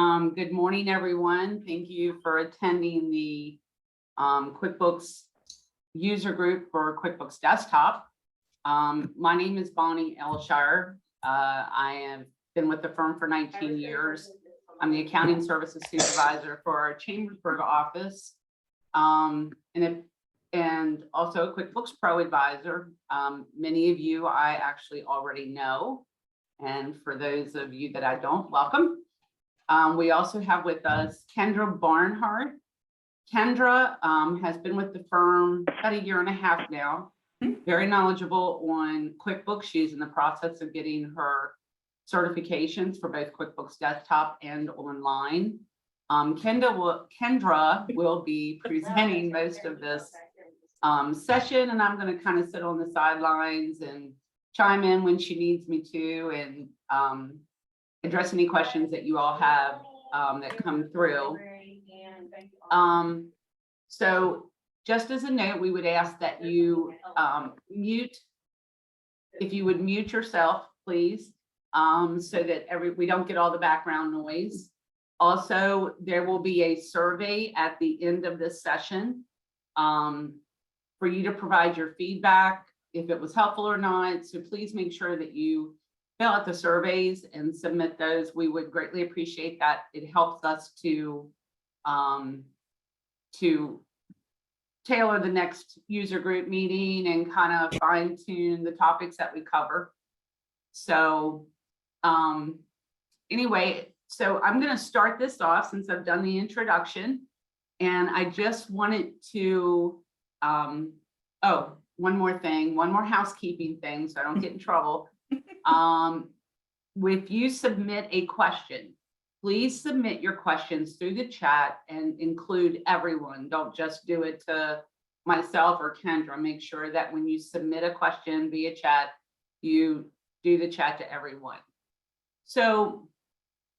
Good morning, everyone. Thank you for attending the QuickBooks user group for QuickBooks Desktop. My name is Aleshire. I have been with the firm for 19 years. I'm the accounting services supervisor for our Chambersburg office, and also a QuickBooks Pro advisor. Many of you I actually already know, and for those of you that I don't, welcome. We also have with us Kendra Barnhart. Kendra has been with the firm about 1.5 years now, very knowledgeable on QuickBooks. She's in the process of getting her certifications for both QuickBooks Desktop and online. Kendra will be presenting most of this session, and I'm going to kind of sit on the sidelines and chime in when she needs me to, and address any questions that you all have that come through. So just as a note, we would ask that you if you would mute yourself, please, so that we don't get all the background noise. Also, there will be a survey at the end of this session for you to provide your feedback, if it was helpful or not. So please make sure that you fill out the surveys and submit those. We would greatly appreciate that. It helps us to tailor the next user group meeting and kind of fine tune the topics that we cover. So anyway, so I'm going to start this off since I've done the introduction, and I just wanted to, oh, one more thing, one more housekeeping thing so I don't get in trouble. If you submit a question, please submit your questions through the chat and include everyone. Don't just do it to myself or Kendra. Make sure that when you submit a question via chat, you do the chat to everyone. So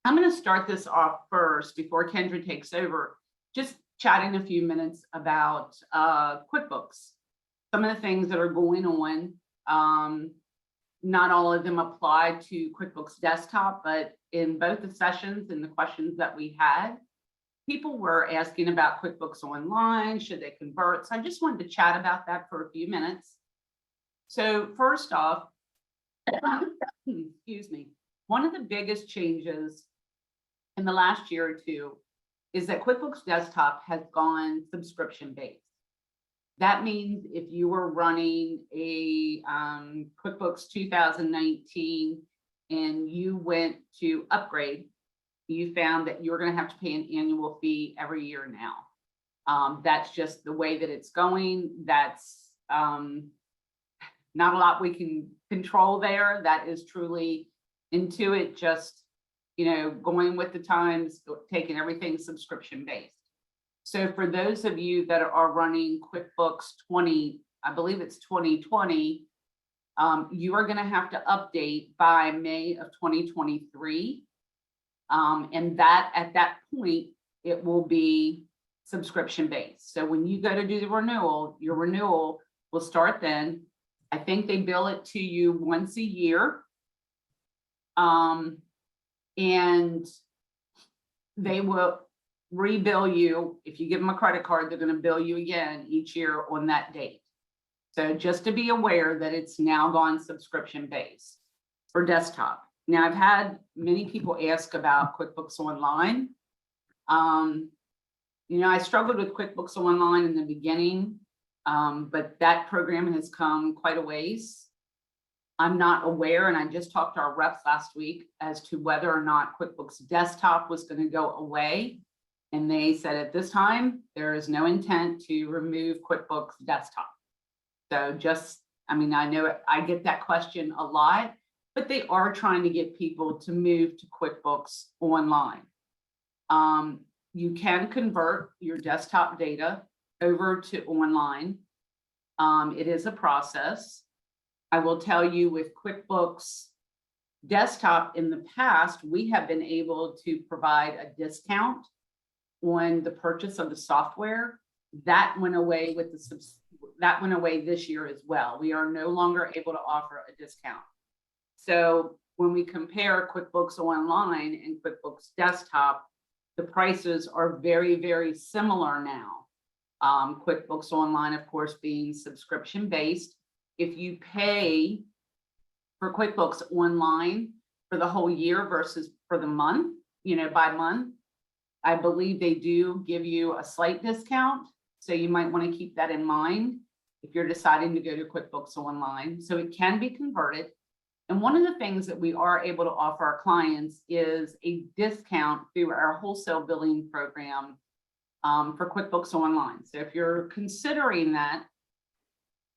I'm going to start this off first before Kendra takes over, just chatting a few minutes about QuickBooks, some of the things that are going on. Not all of them apply to QuickBooks Desktop, but in both the sessions and the questions that we had, people were asking about QuickBooks Online, should they convert? So I just wanted to chat about that for a few minutes. So first off, excuse me, one of the biggest changes in the last year or two is that QuickBooks Desktop has gone subscription-based. That means if you were running a QuickBooks 2019 and you went to upgrade, you found that you're going to have to pay an annual fee every year now. That's just the way that it's going. That's not a lot we can control there. That is truly Intuit, just, you know, going with the times, taking everything subscription based. So for those of you that are running QuickBooks 20, I believe it's 2020, you are going to have to update by May of 2023. And that at that point, it will be subscription based. So when you go to do the renewal, your renewal will start then. I think they bill it to you once a year. And they will rebill you. If you give them a credit card, they're going to bill you again each year on that date. So just to be aware that it's now gone subscription based for desktop. Now, I've had many people ask about QuickBooks Online. You know, I struggled with QuickBooks Online in the beginning, but that program has come quite a ways. I'm not aware, and I just talked to our reps last week as to whether or not QuickBooks Desktop was going to go away. And they said at this time, there is no intent to remove QuickBooks Desktop. So just, I mean, I know I get that question a lot, but they are trying to get people to move to QuickBooks Online. You can convert your desktop data over to online. It is a process. I will tell you, with QuickBooks Desktop in the past, we have been able to provide a discount on the purchase of the software. That went away with that went away this year as well. We are no longer able to offer a discount. So when we compare QuickBooks Online and QuickBooks Desktop, The prices are very, very similar now. QuickBooks Online, of course, being subscription based. If you pay for QuickBooks Online for the whole year versus for the month, by month, I believe they do give you a slight discount. So you might want to keep that in mind if you're deciding to go to QuickBooks Online. So it can be converted. And one of the things that we are able to offer our clients is a discount through our wholesale billing program for QuickBooks Online. So if you're considering that,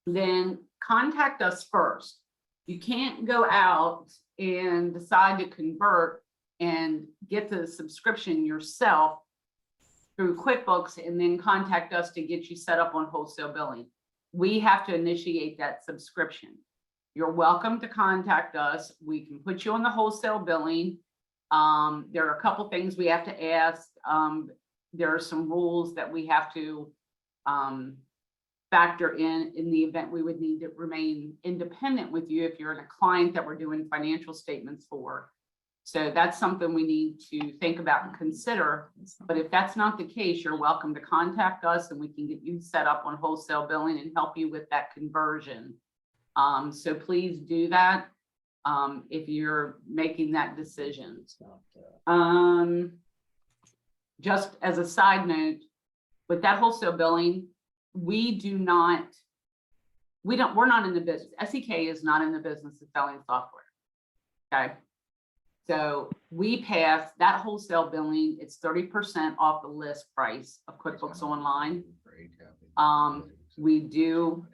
then contact us first. You can't go out and decide to convert and get the subscription yourself through QuickBooks and then contact us to get you set up on wholesale billing. We have to initiate that subscription. You're welcome to contact us. We can put you on the wholesale billing. There are a couple things we have to ask. There are some rules that we have to factor in the event we would need to remain independent with you if you're a client that we're doing financial statements for. So that's something we need to think about and consider. But if that's not the case, you're welcome to contact us and we can get you set up on wholesale billing and help you with that conversion. So please do that if you're making that decision. Just as a side note, with that wholesale billing, we're not in the business. SEK is not in the business of selling software. Okay. So we pass that wholesale billing, it's 30% off the list price of QuickBooks Online. We do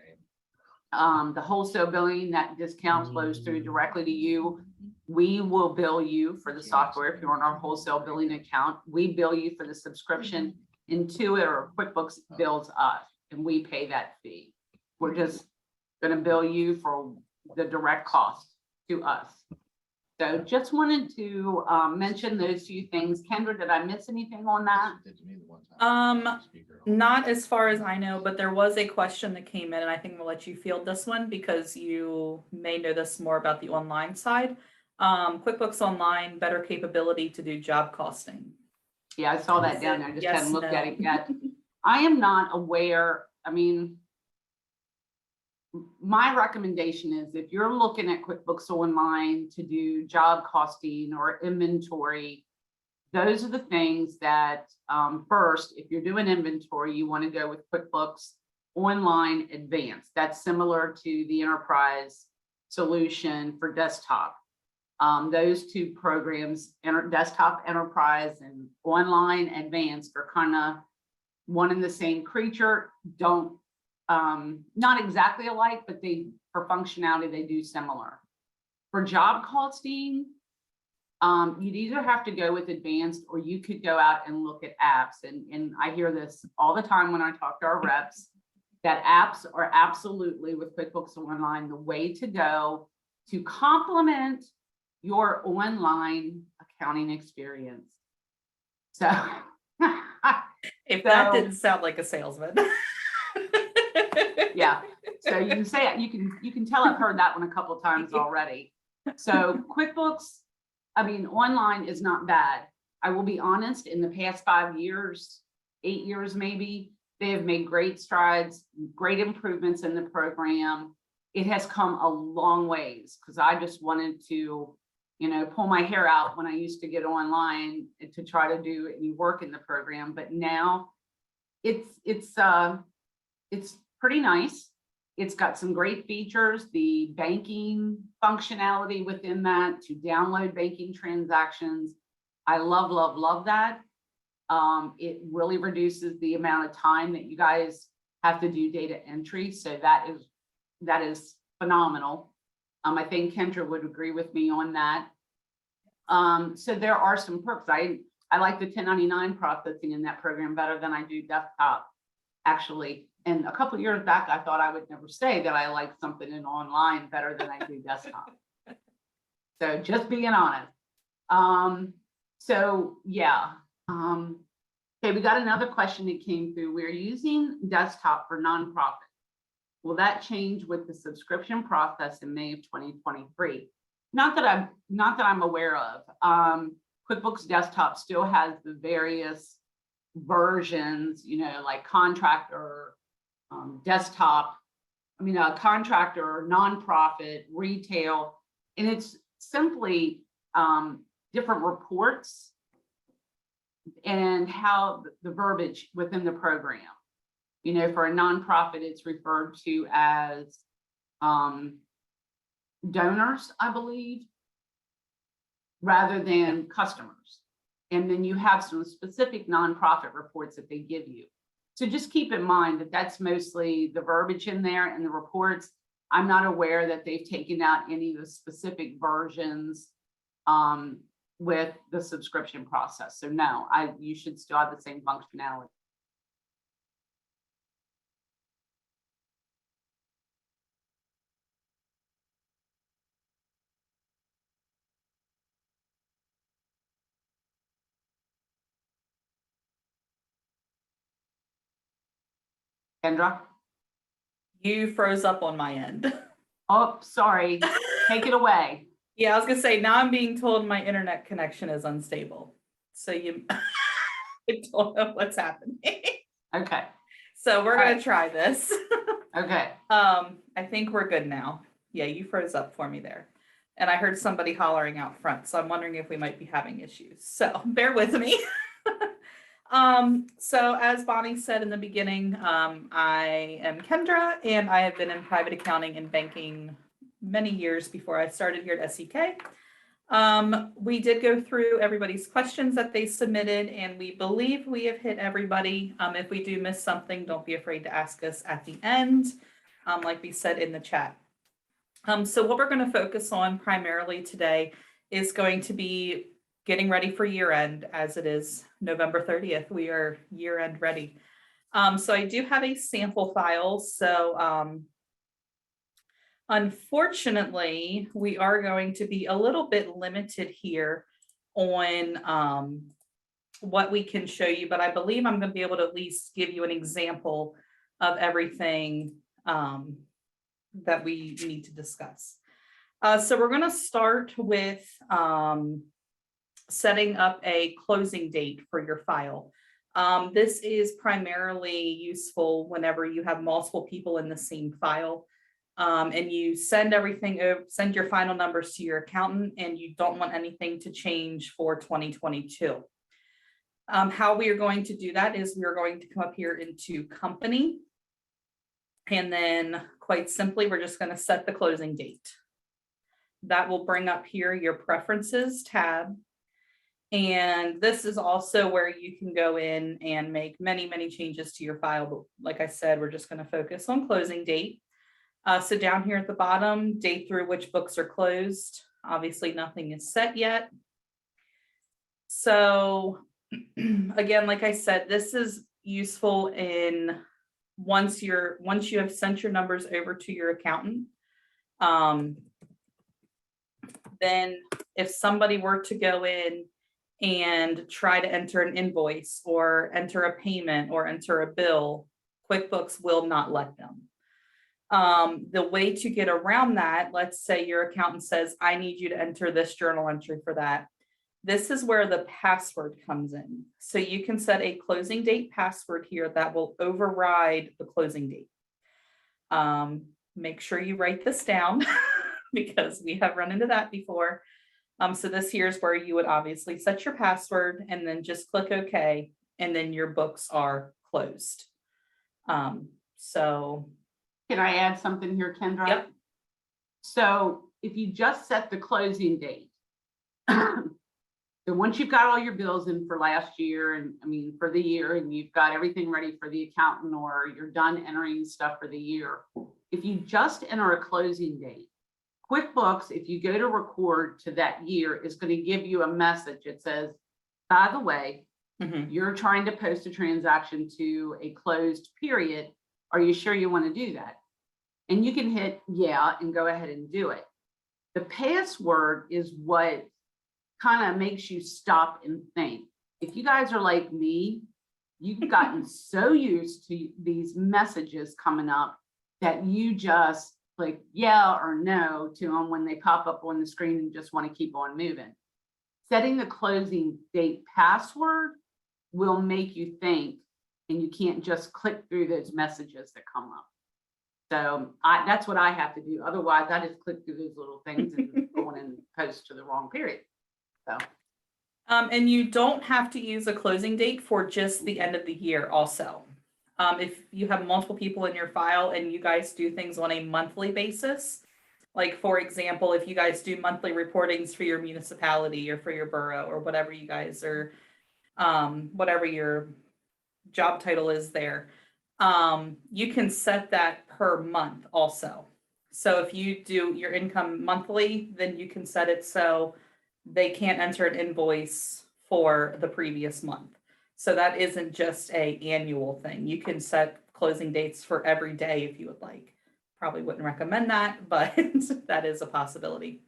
the wholesale billing, that discount flows through directly to you. We will bill you for the software if you're on our wholesale billing account. We bill you for the subscription. Intuit or QuickBooks bills us and we pay that fee. We're just going to bill you for the direct cost to us. So just wanted to mention those few things. Kendra, did I miss anything on that? Not as far as I know, but there was a question that came in and I think we'll let you field this one because you may know this more about the online side. QuickBooks Online, better capability to do job costing. Yeah, I saw that down there. I just Yes, hadn't looked no. at it yet. I am not aware. I mean, my recommendation is if you're looking at QuickBooks Online to do job costing or inventory, those are the things that first, if you're doing inventory, you want to go with QuickBooks Online Advanced. That's similar to the enterprise solution for desktop. Those two programs, desktop enterprise and online advanced, are kind of one and the same creature. Don't not exactly alike, but for functionality they do similar. For job costing, you'd either have to go with advanced or you could go out and look at apps. And I hear this all the time when I talk to our reps, that apps are absolutely with QuickBooks Online the way to go to complement your online accounting experience. So if that didn't sound like a salesman. Yeah. So you can say it, you can tell I've heard that one a couple of times already. So QuickBooks, I mean, online is not bad. I will be honest, in the past 5 years, 8 years maybe, they have made great strides, great improvements in the program. It has come a long ways because I just wanted to, pull my hair out when I used to get online to try to do any work in the program. But now it's pretty nice. It's got some great features, the banking functionality within that to download banking transactions. I love that. It really reduces the amount of time that you guys have to do data entry. So that is phenomenal. I think Kendra would agree with me on that. So there are some perks. I like the 1099 processing in that program better than I do desktop, actually. And a couple of years back, I thought I would never say that I like something in online better than I do desktop. So just being honest. So yeah. Okay, we got another question that came through. We're using desktop for nonprofit. Will that change with the subscription process in May of 2023? Not that I'm aware of. QuickBooks Desktop still has the various versions, you know, like contractor, desktop, contractor, nonprofit, retail, and it's simply different reports and how the verbiage within the program. You know, for a nonprofit, it's referred to as donors, I believe, rather than customers. And then you have some specific nonprofit reports that they give you. So just keep in mind that that's mostly the verbiage in there and the reports. I'm not aware that they've taken out any of the specific versions with the subscription process. So no, you should still have the same functionality. Kendra? You froze up on my end. Oh, sorry. Take it away. Yeah, I was gonna say, now I'm being told my internet connection is unstable. So I don't know what's happening. Okay. So we're gonna try this. Okay. I think we're good now. Yeah, you froze up for me there. And I heard somebody hollering out front, so I'm wondering if we might be having issues. So bear with me. So as Bonnie said in the beginning, I am Kendra, and I have been in private accounting and banking many years before I started here at SEK. We did go through everybody's questions that they submitted, and we believe we have hit everybody. If we do miss something, don't be afraid to ask us at the end, like we said in the chat. So what we're going to focus on primarily today is going to be getting ready for year end, as it is November 30th. We are year end ready. So I do have a sample file. So unfortunately, we are going to be a little bit limited here on what we can show you, but I believe I'm going to be able to at least give you an example of everything that we need to discuss. So we're going to start with setting up a closing date for your file. This is primarily useful whenever you have multiple people in the same file, and you send everything over, send your final numbers to your accountant, and you don't want anything to change for 2022. How we are going to do that is we are going to come up here into company, and then quite simply, we're just going to set the closing date. That will bring up here your preferences tab. And this is also where you can go in and make many, many changes to your file. But like I said, we're just going to focus on closing date. So down here at the bottom, date through which books are closed. Obviously, nothing is set yet. So again, like I said, this is useful in once you have sent your numbers over to your accountant. Then if somebody were to go in and try to enter an invoice or enter a payment or enter a bill, QuickBooks will not let them. The way to get around that, let's say your accountant says, I need you to enter this journal entry for that. This is where the password comes in. So you can set a closing date password here that will override the closing date. Make sure you write this down because we have run into that before. So this here is where you would obviously set your password and then just click OK, and then your books are closed. So can I add something here, Kendra? Yep. So if you just set the closing date, so once you've got all your bills in for last year, and for the year, and you've got everything ready for the accountant, or you're done entering stuff for the year, if you just enter a closing date, QuickBooks, if you go to record to that year, is going to give you a message. It says, by the way, you're trying to post a transaction to a closed period. Are you sure you want to do that? And you can hit yeah and go ahead and do it. The password is what kind of makes you stop and think. If you guys are like me, you've gotten so used to these messages coming up that you just click yeah or no to them when they pop up on the screen and just want to keep on moving. setting the closing date password will make you think, and you can't just click through those messages that come up. So that's what I have to do. Otherwise, I just click through those little things and go in and post to the wrong period. So. And you don't have to use a closing date for just the end of the year also. If you have multiple people in your file and you guys do things on a monthly basis, like for example, if you guys do monthly reportings for your municipality or for your borough or whatever you guys are, whatever your job title is there, you can set that per month also. So if you do your income monthly, then you can set it so they can't enter an invoice for the previous month. So that isn't just an annual thing. You can set closing dates for every day if you would like. Probably wouldn't recommend that, but that is a possibility.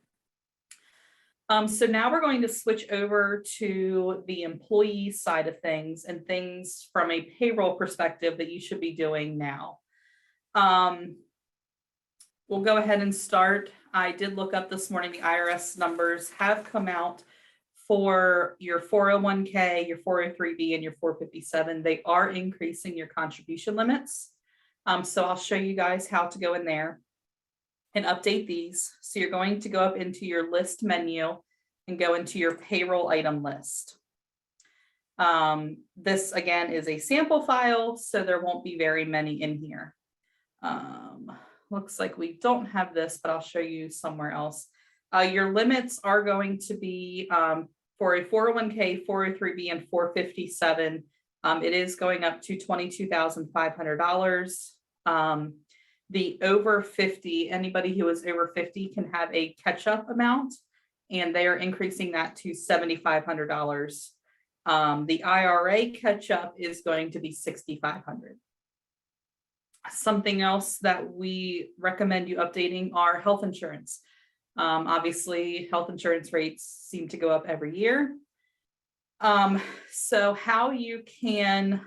So now we're going to switch over to the employee side of things and things from a payroll perspective that you should be doing now. We'll go ahead and start. I did look up this morning, the IRS numbers have come out for your 401k, your 403b, and your 457. They are increasing your contribution limits. So I'll show you guys how to go in there and update these. So you're going to go up into your list menu and go into your payroll item list. This again is a sample file, so there won't be very many in here. Looks like we don't have this, but I'll show you somewhere else. Your limits are going to be for a 401k, 403b, and 457. It is going up to $22,500. The over 50, anybody who is over 50 can have a catch-up amount, and they are increasing that to $7,500. The IRA catch-up is going to be $6,500. Something else that we recommend you updating are health insurance. Obviously, health insurance rates seem to go up every year. So how you can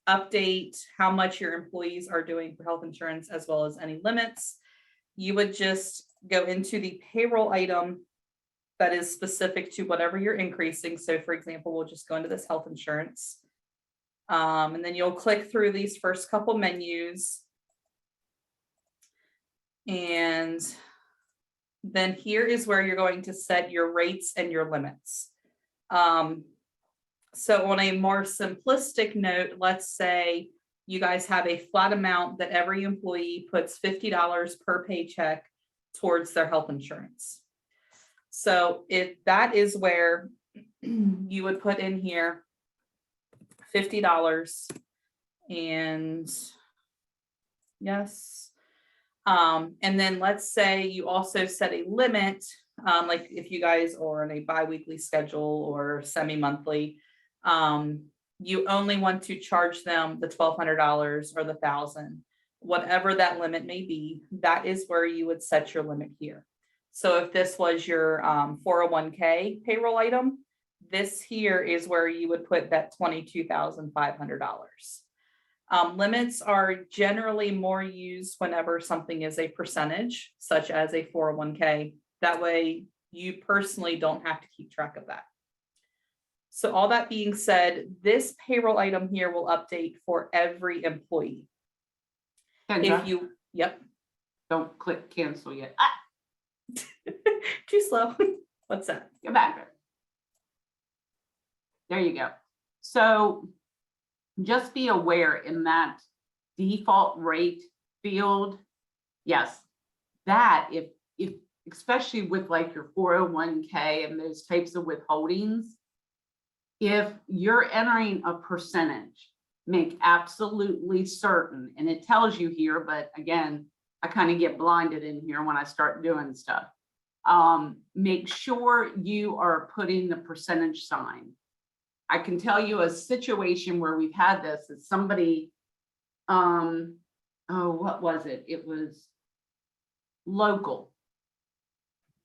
update how much your employees are doing for health insurance, as well as any limits, you would just go into the payroll item that is specific to whatever you're increasing. So for example, we'll just go into this health insurance. And then you'll click through these first couple menus. And then here is where you're going to set your rates and your limits. So on a more simplistic note, let's say you guys have a flat amount that every employee puts $50 per paycheck towards their health insurance. So if that is where you would put in here $50 and yes. And then let's say you also set a limit, like if you guys are on a bi-weekly schedule or semi-monthly, you only want to charge them the $1,200 or the $1,000, whatever that limit may be. That is where you would set your limit here. So if this was your 401k payroll item, this here is where you would put that $22,500. Limits are generally more used whenever something is a percentage, such as a 401k. That way you personally don't have to keep track of that. So all that being said, this payroll item here will update for every employee. Kendra, If you, yep. don't click cancel yet. Too slow. What's that? Go back. There you go. So just be aware in that default rate field. Yes, that if especially with like your 401k and those types of withholdings, if you're entering a percentage, make absolutely certain, and it tells you here, but again, I kind of get blinded in here when I start doing stuff. Make sure you are putting the percentage sign. I can tell you a situation where we've had this is somebody, oh, what was it? It was local.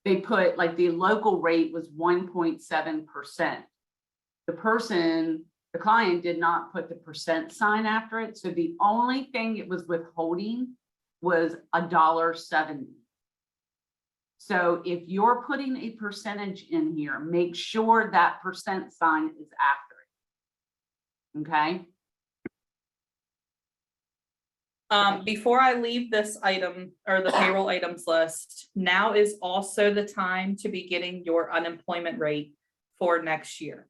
They put like the local rate was 1.7%. The client did not put the percent sign after it. So the only thing it was withholding was $1.70. So if you're putting a percentage in here, make sure that percent sign is accurate. Okay? Before I leave this item or the payroll items list, now is also the time to be getting your unemployment rate for next year.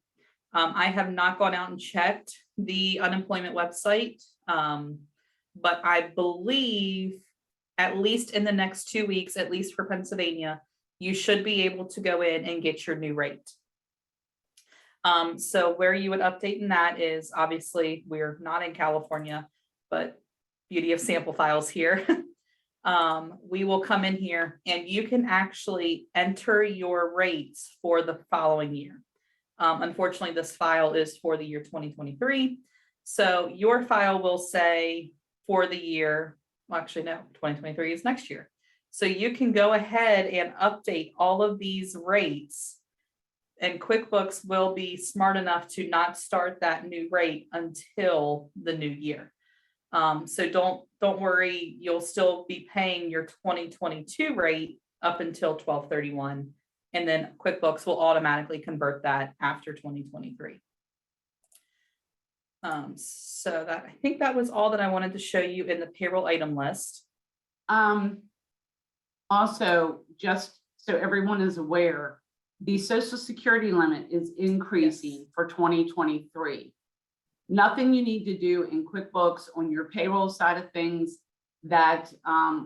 I have not gone out and checked the unemployment website, but I believe at least in the next 2 weeks, at least for Pennsylvania, you should be able to go in and get your new rate. So where you would update in that is obviously we're not in California, but beauty of sample files here. We will come in here and you can actually enter your rates for the following year. Unfortunately, this file is for the year 2023. So your file will say for the year, well, actually, no, 2023 is next year. So you can go ahead and update all of these rates, and QuickBooks will be smart enough to not start that new rate until the new year. So don't worry, you'll still be paying your 2022 rate up until 12/31, and then QuickBooks will automatically convert that after 2023. So that, I think that was all that I wanted to show you in the payroll item list. Also, just so everyone is aware, the Social Security limit is increasing for 2023. Nothing you need to do in QuickBooks on your payroll side of things, that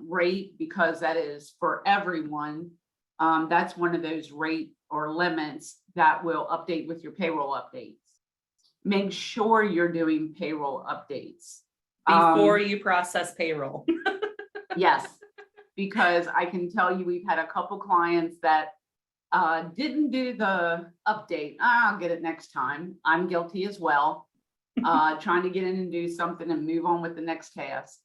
rate, because that is for everyone. That's one of those rate or limits that will update with your payroll updates. Make sure you're doing payroll updates Before you process payroll. Yes, because I can tell you, we've had a couple clients that didn't do the update. I'll get it next time. I'm guilty as well. Trying to get in and do something and move on with the next task.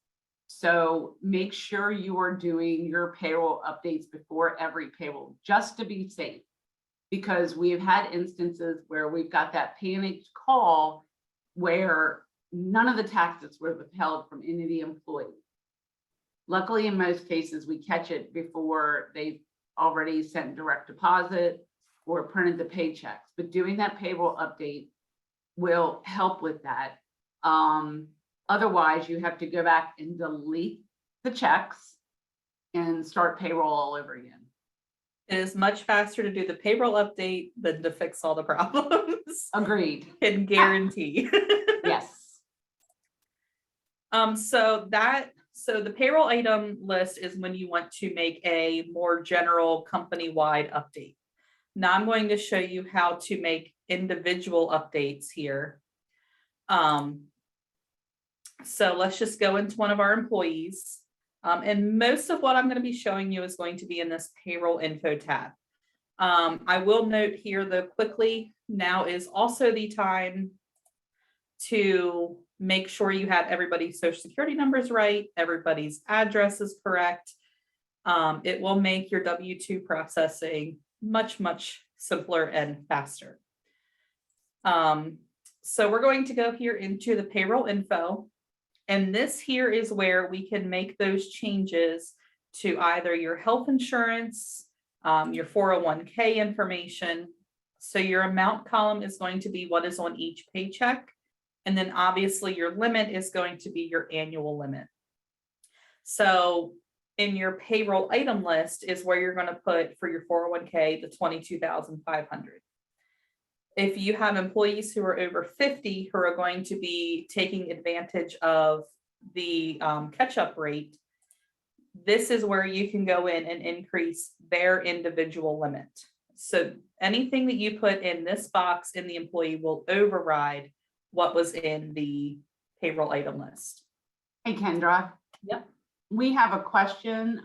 So make sure you are doing your payroll updates before every payroll, just to be safe. Because we've had instances where we've got that panicked call where none of the taxes were withheld from any of the employees. Luckily, in most cases, we catch it before they've already sent direct deposit or printed the paychecks. But doing that payroll update will help with that. Otherwise, you have to go back and delete the checks and start payroll all over again. It is much faster to do the payroll update than to fix all the problems. Agreed. Can guarantee. Yes. So the payroll item list is when you want to make a more general company-wide update. Now I'm going to show you how to make individual updates here. So let's just go into one of our employees. And most of what I'm going to be showing you is going to be in this payroll info tab. I will note here though quickly, now is also the time to make sure you have everybody's social security numbers right, everybody's address is correct. It will make your W-2 processing much, much simpler and faster. So we're going to go here into the payroll info. And this here is where we can make those changes to either your health insurance, your 401k information. So your amount column is going to be what is on each paycheck. And then obviously your limit is going to be your annual limit. So in your payroll item list is where you're going to put for your 401k, the $22,500. If you have employees who are over 50 who are going to be taking advantage of the catch-up rate, this is where you can go in and increase their individual limit. So anything that you put in this box in the employee will override what was in the payroll item list. Hey, Kendra. Yep. We have a question.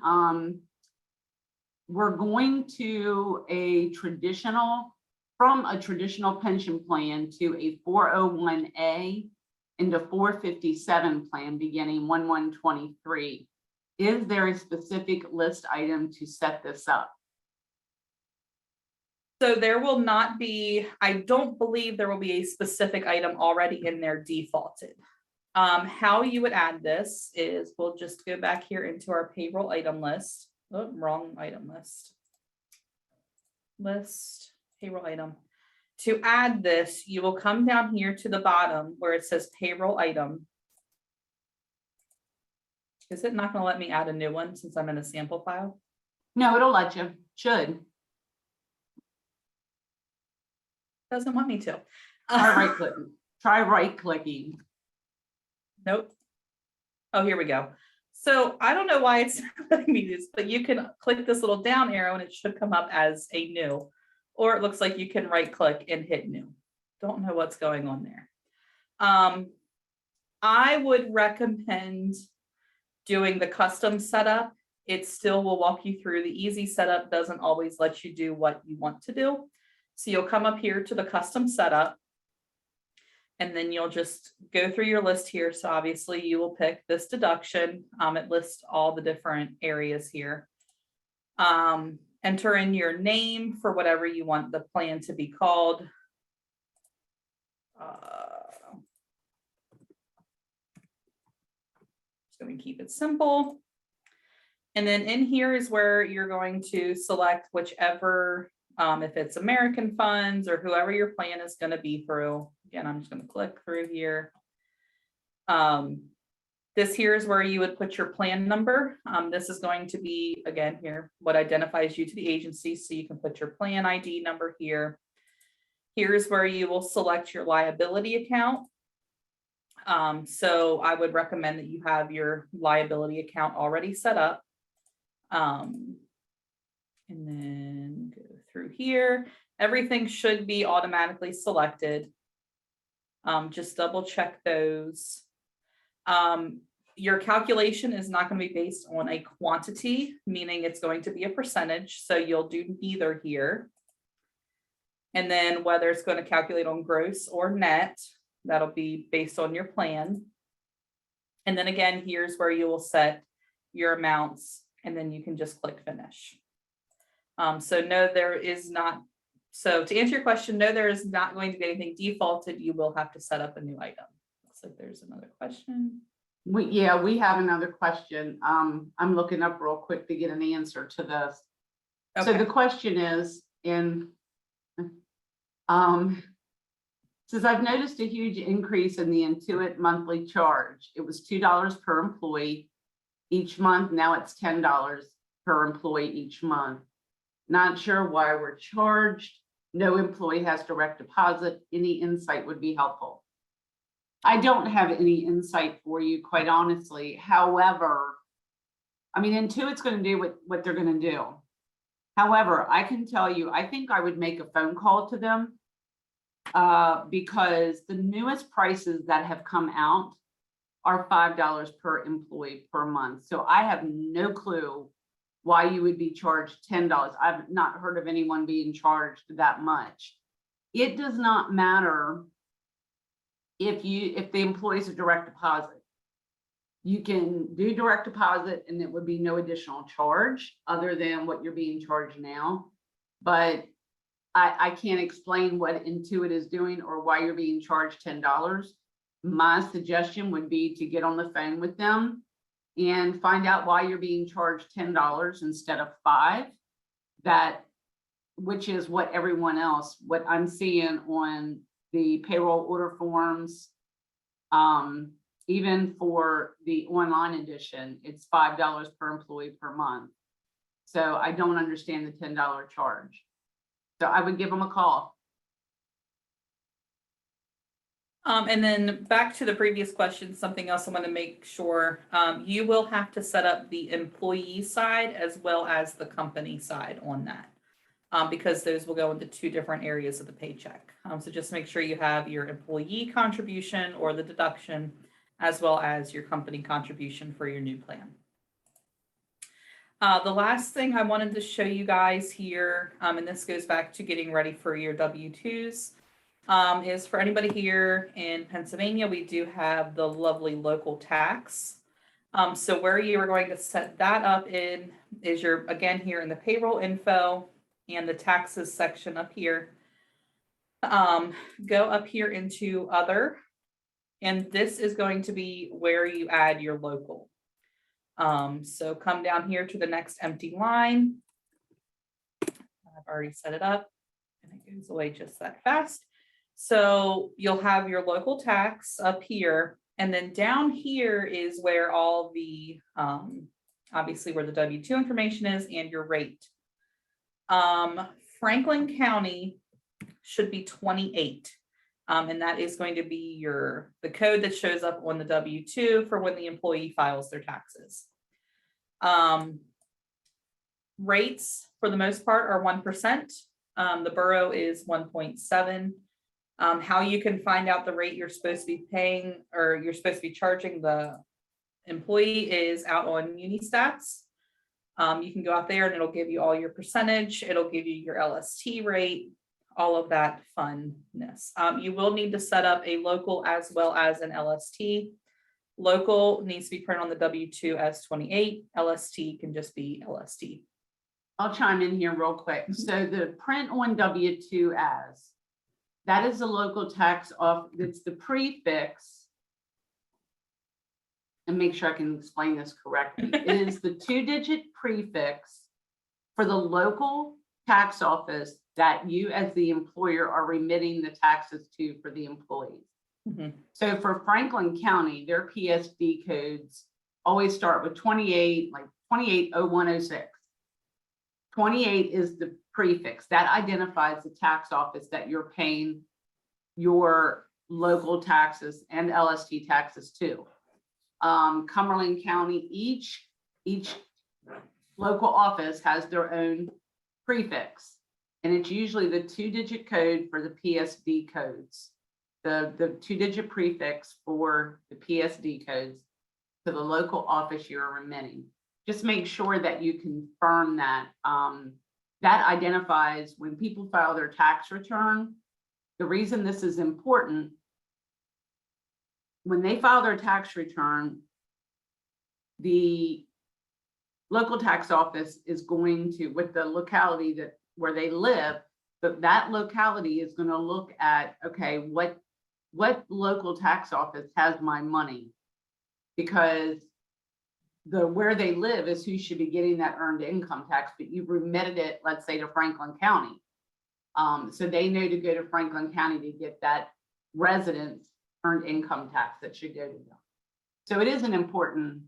We're going to from a traditional pension plan to a 401A into 457 plan beginning 1/1/23. Is there a specific list item to set this up? So there will not be, I don't believe there will be a specific item already in there defaulted. How you would add this is we'll just go back here into our payroll item list. Oh, wrong item list. list payroll item. To add this, you will come down here to the bottom where it says payroll item. Is it not going to let me add a new one since I'm in a sample file? No, it'll let you, should. Doesn't want me to. Try right clicking. Nope. Oh, here we go. So I don't know why it's not letting me do this, but you can click this little down arrow and it should come up as a new, or it looks like you can right click and hit new. Don't know what's going on there. I would recommend doing the custom setup. It still will walk you through. The easy setup doesn't always let you do what you want to do. So you'll come up here to the custom setup. And then you'll just go through your list here. So obviously you will pick this deduction. It lists all the different areas here. Enter in your name for whatever you want the plan to be called. Just going to keep it simple. And then in here is where you're going to select whichever, if it's American Funds or whoever your plan is going to be through. Again, I'm just going to click through here. This here is where you would put your plan number. This is going to be, again, here, what identifies you to the agency. So you can put your plan ID number here. Here's where you will select your liability account. So I would recommend that you have your liability account already set up. And then go through here. Everything should be automatically selected. Just double check those. Your calculation is not going to be based on a quantity, meaning it's going to be a percentage. So you'll do neither here. And then whether it's going to calculate on gross or net, that'll be based on your plan. And then again, here's where you will set your amounts and then you can just click finish. So no, there is not. So to answer your question, no, there is not going to be anything defaulted. You will have to set up a new item. Looks like there's another question. We have another question. I'm looking up real quick to get an answer to this. Okay. So the question is says I've noticed a huge increase in the Intuit monthly charge. It was $2 per employee each month. Now it's $10 per employee each month. Not sure why we're charged. No employee has direct deposit. Any insight would be helpful. I don't have any insight for you, quite honestly. However, I mean, Intuit's going to do what they're going to do. However, I can tell you, I think I would make a phone call to them because the newest prices that have come out are $5 per employee per month. So I have no clue why you would be charged $10. I've not heard of anyone being charged that much. It does not matter if the employees are direct deposit. You can do direct deposit and it would be no additional charge other than what you're being charged now. But I can't explain what Intuit is doing or why you're being charged $10. My suggestion would be to get on the phone with them and find out why you're being charged $10 instead of $5, which is what everyone else, what I'm seeing on the payroll order forms, even for the online edition, it's $5 per employee per month. So I don't understand the $10 charge. So I would give them a call. And then back to the previous question, something else I want to make sure, you will have to set up the employee side as well as the company side on that, because those will go into two different areas of the paycheck. So just make sure you have your employee contribution or the deduction, as well as your company contribution for your new plan. The last thing I wanted to show you guys here, and this goes back to getting ready for your W-2s, is for anybody here in Pennsylvania, we do have the lovely local tax. So where you are going to set that up in is your, again, here in the payroll info and the taxes section up here. Go up here into other, and this is going to be where you add your local. So come down here to the next empty line. I've already set it up and it goes away just that fast. So you'll have your local tax up here, and then down here is where all the, obviously where the W-2 information is and your rate. Franklin County should be 28. And that is going to be the code that shows up on the W-2 for when the employee files their taxes. Rates for the most part are 1%. The borough is 1.7. How you can find out the rate you're supposed to be paying or you're supposed to be charging the employee is out on Unistats. You can go out there and it'll give you all your percentage. It'll give you your LST rate, all of that funness. You will need to set up a local as well as an LST. Local needs to be printed on the W-2 as 28. LST can just be LST. I'll chime in here real quick. So the print on W-2 as, that is the local tax off, it's the prefix. And make sure I can explain this correctly. It is the 2-digit prefix for the local tax office that you as the employer are remitting the taxes to for the employees. So for Franklin County, their PSD codes always start with 28, like 280106. 28 is the prefix that identifies the tax office that you're paying your local taxes and LST taxes to. Cumberland County, each local office has their own prefix, and it's usually the 2-digit code for the PSD codes, the 2-digit prefix for the PSD codes to the local office you're remitting. Just make sure that you confirm that. That identifies when people file their tax return. The reason this is important, when they file their tax return, the local tax office is going to, with the locality where they live, but that locality is going to look at, okay, what local tax office has my money? Because where they live is who should be getting that earned income tax, but you've remitted it, let's say, to Franklin County. So they know to go to Franklin County to get that resident's earned income tax that should go to them. So it is an important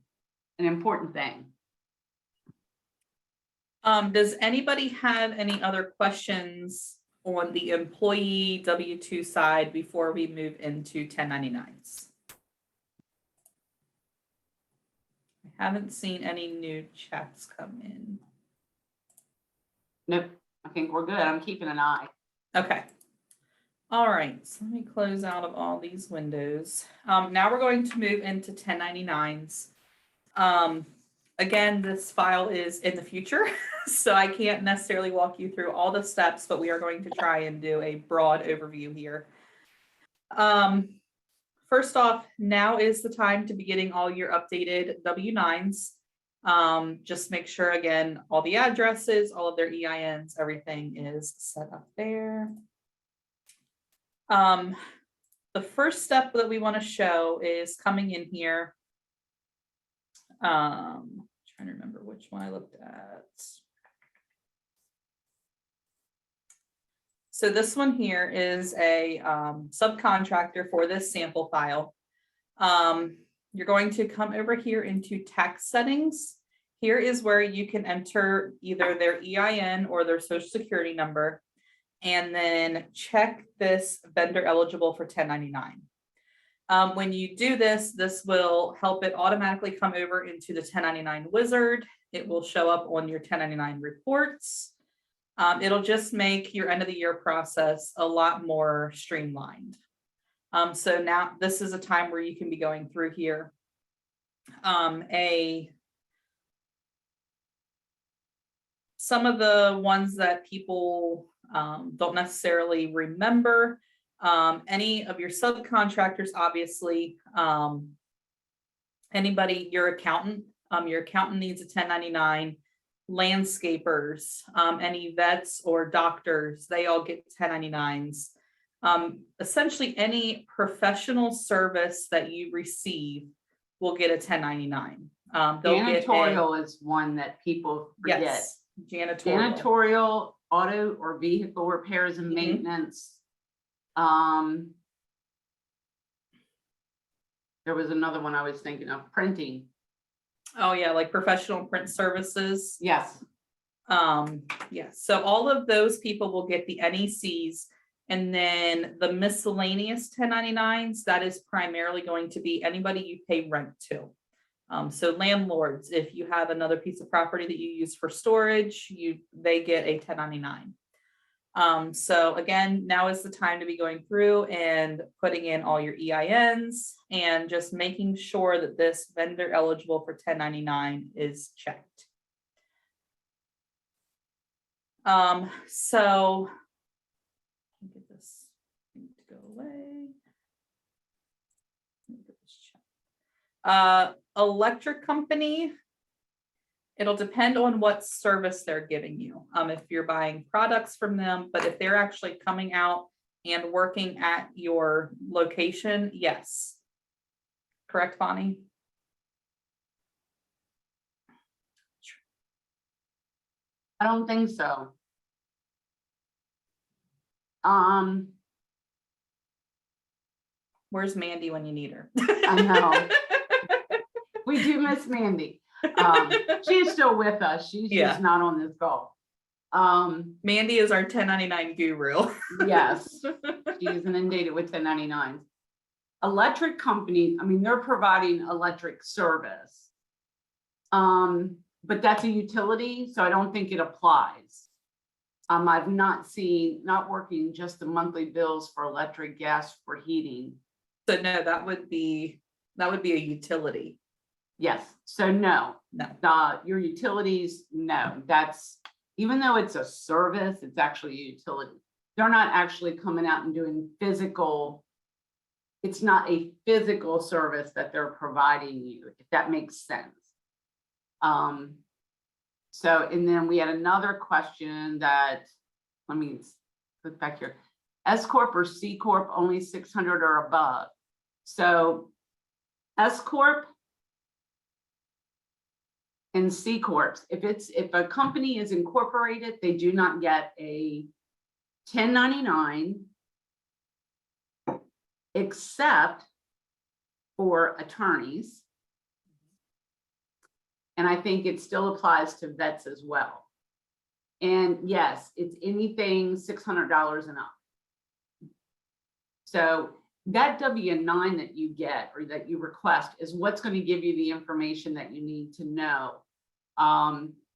thing. Does anybody have any other questions on the employee W-2 side before we move into 1099s? I haven't seen any new chats come in. Nope, I think we're good. I'm keeping an eye. Okay. All right, so let me close out of all these windows. Now we're going to move into 1099s. Again, this file is in the future, so I can't necessarily walk you through all the steps, but we are going to try and do a broad overview here. First off, now is the time to be getting all your updated W-9s. Just make sure, again, all the addresses, all of their EINs, everything is set up there. The first step that we want to show is coming in here. Trying to remember which one I looked at. So this one here is a subcontractor for this sample file. You're going to come over here into tax settings. Here is where you can enter either their EIN or their social security number, and then check this vendor eligible for 1099. When you do this, this will help it automatically come over into the 1099 wizard. It will show up on your 1099 reports. It'll just make your end of the year process a lot more streamlined. So now this is a time where you can be going through here. Some of the ones that people don't necessarily remember, any of your subcontractors, obviously, anybody, your accountant needs a 1099. Landscapers, any vets or doctors, they all get 1099s. Essentially any professional service that you receive will get a 1099. Janitorial is one that people forget. Yes, janitorial. Janitorial auto or vehicle repairs and Mhm. maintenance. There was another one I was thinking of, printing. Oh, yeah, like professional print services. Yes, Yeah, so all of those people will get the NECs. And then the miscellaneous 1099s, that is primarily going to be anybody you pay rent to. So landlords, if you have another piece of property that you use for storage, they get a 1099. So again, now is the time to be going through and putting in all your EINs and just making sure that this vendor eligible for 1099 is checked. So let me get this thing to go away. Let me get this checked. Electric company, it'll depend on what service they're giving you. If you're buying products from them, but if they're actually coming out and working at your location, yes. Correct, Bonnie? I don't think so. Where's Mandy when you need her? I know. We do miss Mandy. She is still with us. She's Yeah. just not on this call. Mandy is our 1099 guru. Yes, she is inundated with 1099s. Electric companies, I mean, they're providing electric service. But that's a utility, so I don't think it applies. I've not working just the monthly bills for electric, gas, for heating. So no, that would be a utility. Yes, so no. No. Your utilities, no, that's, even though it's a service, it's actually a utility. They're not actually coming out and doing physical. It's not a physical service that they're providing you, if that makes sense. So, and then we had another question that, let me look back here. S Corp or C Corp, only 600 or above. So S Corp and C Corps, if a company is incorporated, they do not get a 1099 except for attorneys. And I think it still applies to vets as well. And yes, it's anything $600 and up. So that W-9 that you get or that you request is what's going to give you the information that you need to know.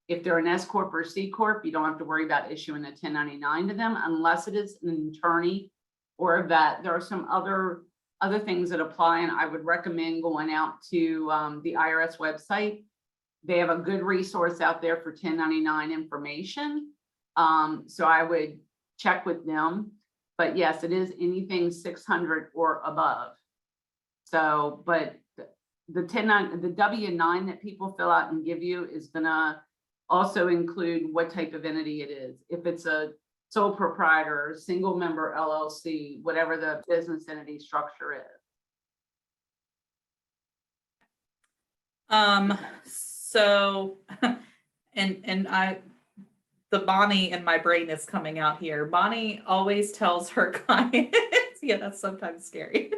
If they're an S Corp or C Corp, you don't have to worry about issuing a 1099 to them unless it is an attorney or a vet. There are some other things that apply, and I would recommend going out to the IRS website. They have a good resource out there for 1099 information. So I would check with them. But yes, it is anything 600 or above. So, but the W-9 that people fill out and give you is gonna also include what type of entity it is. If it's a sole proprietor, single member LLC, whatever the business entity structure is. So, the Bonnie in my brain is coming out here. Bonnie always tells her clients, yeah, that's sometimes scary.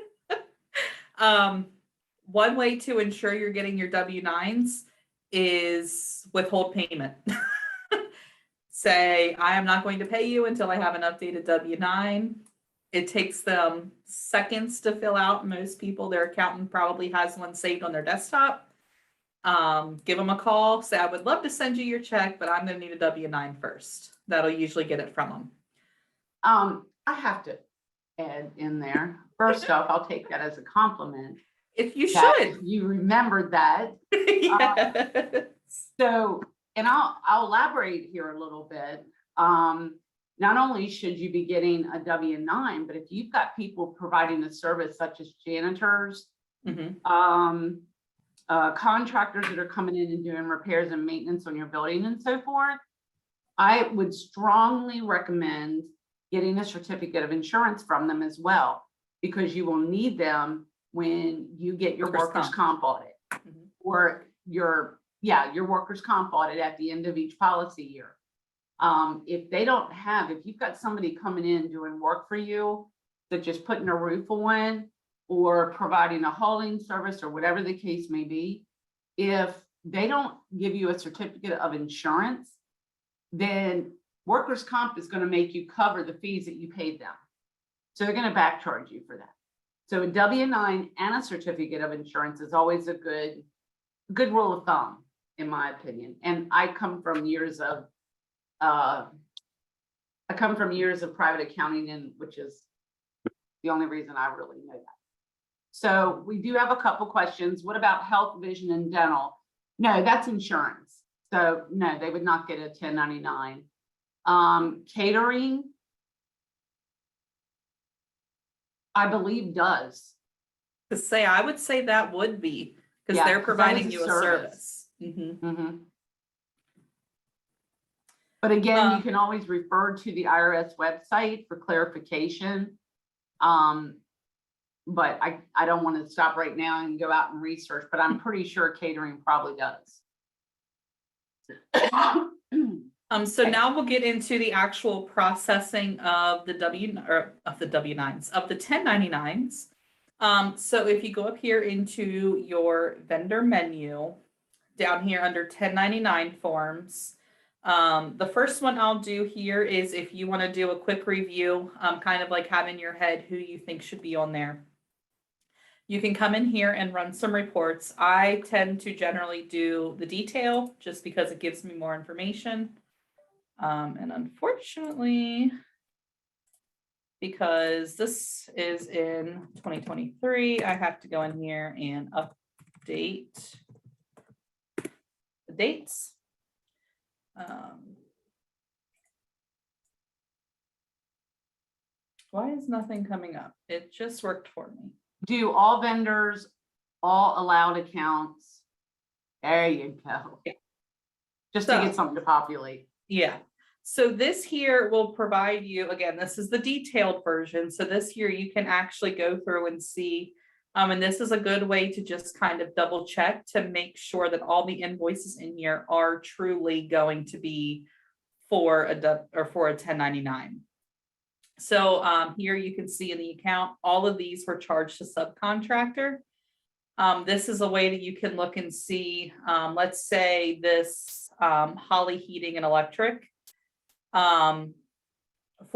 One way to ensure you're getting your W-9s is withhold payment. Say, I am not going to pay you until I have an updated W-9. It takes them seconds to fill out. Most people, their accountant probably has one saved on their desktop. Give them a call, say, I would love to send you your check, but I'm going to need a W-9 first. That'll usually get it from them. I have to add in there. First off, I'll take that as a compliment. If you should. You remembered that. Yes. So, and I'll elaborate here a little bit. Not only should you be getting a W-9, but if you've got people providing a service such as janitors, contractors that are coming in and doing repairs and maintenance on your building and so forth, I would strongly recommend getting a certificate of insurance from them as well, because you will need them when you get your workers' comp audit or your workers' comp audit at the end of each policy year. If they don't have, if you've got somebody coming in doing work for you, such as putting a roof on or providing a hauling service or whatever the case may be, if they don't give you a certificate of insurance, then workers' comp is going to make you cover the fees that you paid them. So they're going to back charge you for that. So a W-9 and a certificate of insurance is always a good rule of thumb, in my opinion. And I come from years of private accounting, and which is the only reason I really know that. So we do have a couple questions. What about health, vision, and dental? No, that's insurance. So no, they would not get a 1099. Catering, I believe does. I would say that would be, because Yeah, they're 'cause that is providing a you a service. service. But again, you can always refer to the IRS website for clarification. But I don't want to stop right now and go out and research, but I'm pretty sure catering probably does. So now we'll get into the actual processing of the W-9s, of the 1099s. So if you go up here into your vendor menu, down here under 1099 forms, the first one I'll do here is if you want to do a quick review, kind of like have in your head who you think should be on there. You can come in here and run some reports. I tend to generally do the detail just because it gives me more information. And unfortunately, because this is in 2023, I have to go in here and update the dates. Why is nothing coming up? It just worked for me. Do all vendors, all allowed accounts? There you go. Yeah. Just to get something to populate. Yeah. So this here will provide you, again, this is the detailed version. So this here you can actually go through and see, and this is a good way to just kind of double check to make sure that all the invoices in here are truly going to be for a 1099. So here you can see in the account, all of these were charged to subcontractor. This is a way that you can look and see, let's say this Holly Heating and Electric. For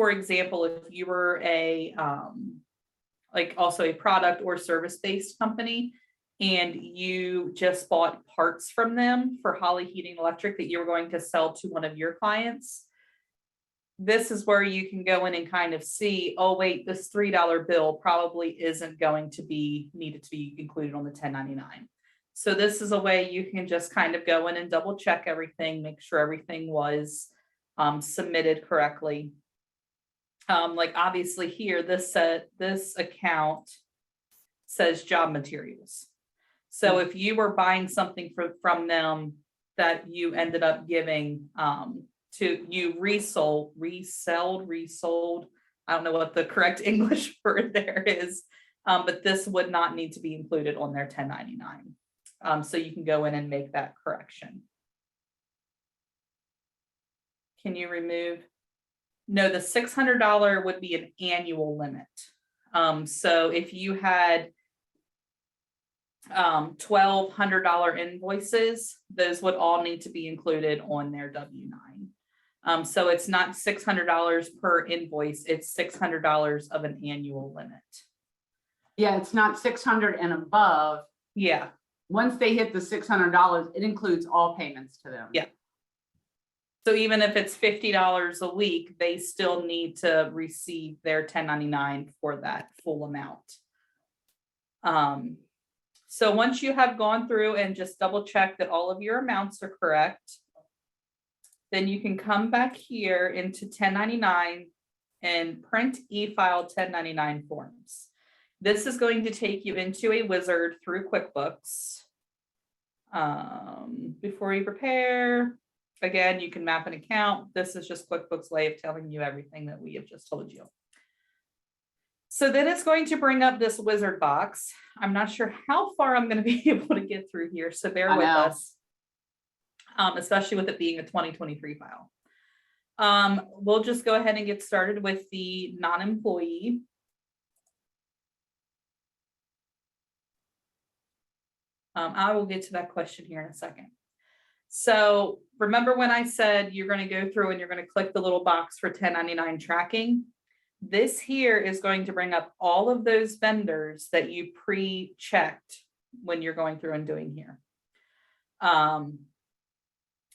example, if you were a like also a product or service-based company and you just bought parts from them for Holly Heating and Electric that you were going to sell to one of your clients, this is where you can go in and kind of see, oh, wait, this $3 bill probably isn't going to be needed to be included on the 1099. So this is a way you can just kind of go in and double check everything, make sure everything was submitted correctly. Like obviously here, this account says job materials. So if you were buying something from them that you ended up giving resold, I don't know what the correct English word there is, but this would not need to be included on their 1099. So you can go in and make that correction. Can you remove? No, the $600 would be an annual limit. So if you had $1,200 invoices, those would all need to be included on their W-9. So it's not $600 per invoice, it's $600 of an annual limit. Yeah, it's not 600 and above. Yeah. Once they hit the $600, it includes all payments to them. Yeah. So even if it's $50 a week, they still need to receive their 1099 for that full amount. So once you have gone through and just double check that all of your amounts are correct, then you can come back here into 1099 and print e-file 1099 forms. This is going to take you into a wizard through QuickBooks. Before you prepare, again, you can map an account. This is just QuickBooks way of telling you everything that we have just told you. So then it's going to bring up this wizard box. I'm not sure how far I'm going to be able to get through here, so bear with us, especially with it being a 2023 file. We'll just go ahead and get started with the non-employee. I will get to that question here in a second. So remember when I said you're going to go through and you're going to click the little box for 1099 tracking? This here is going to bring up all of those vendors that you pre-checked when you're going through and doing here.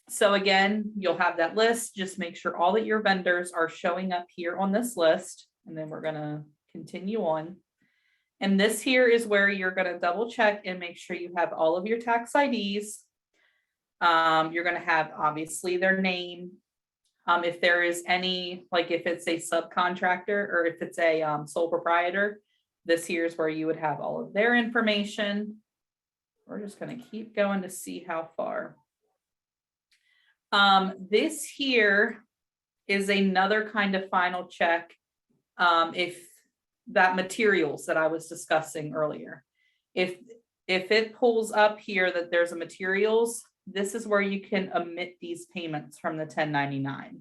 So again, you'll have that list. Just make sure all that your vendors are showing up here on this list. And then we're going to continue on. And this here is where you're going to double check and make sure you have all of your tax IDs. You're going to have obviously their name. If there is any, like if it's a subcontractor or if it's a sole proprietor, this here is where you would have all of their information. We're just going to keep going to see how far. This here is another kind of final check. If that materials that I was discussing earlier, if it pulls up here that there's a materials, this is where you can omit these payments from the 1099.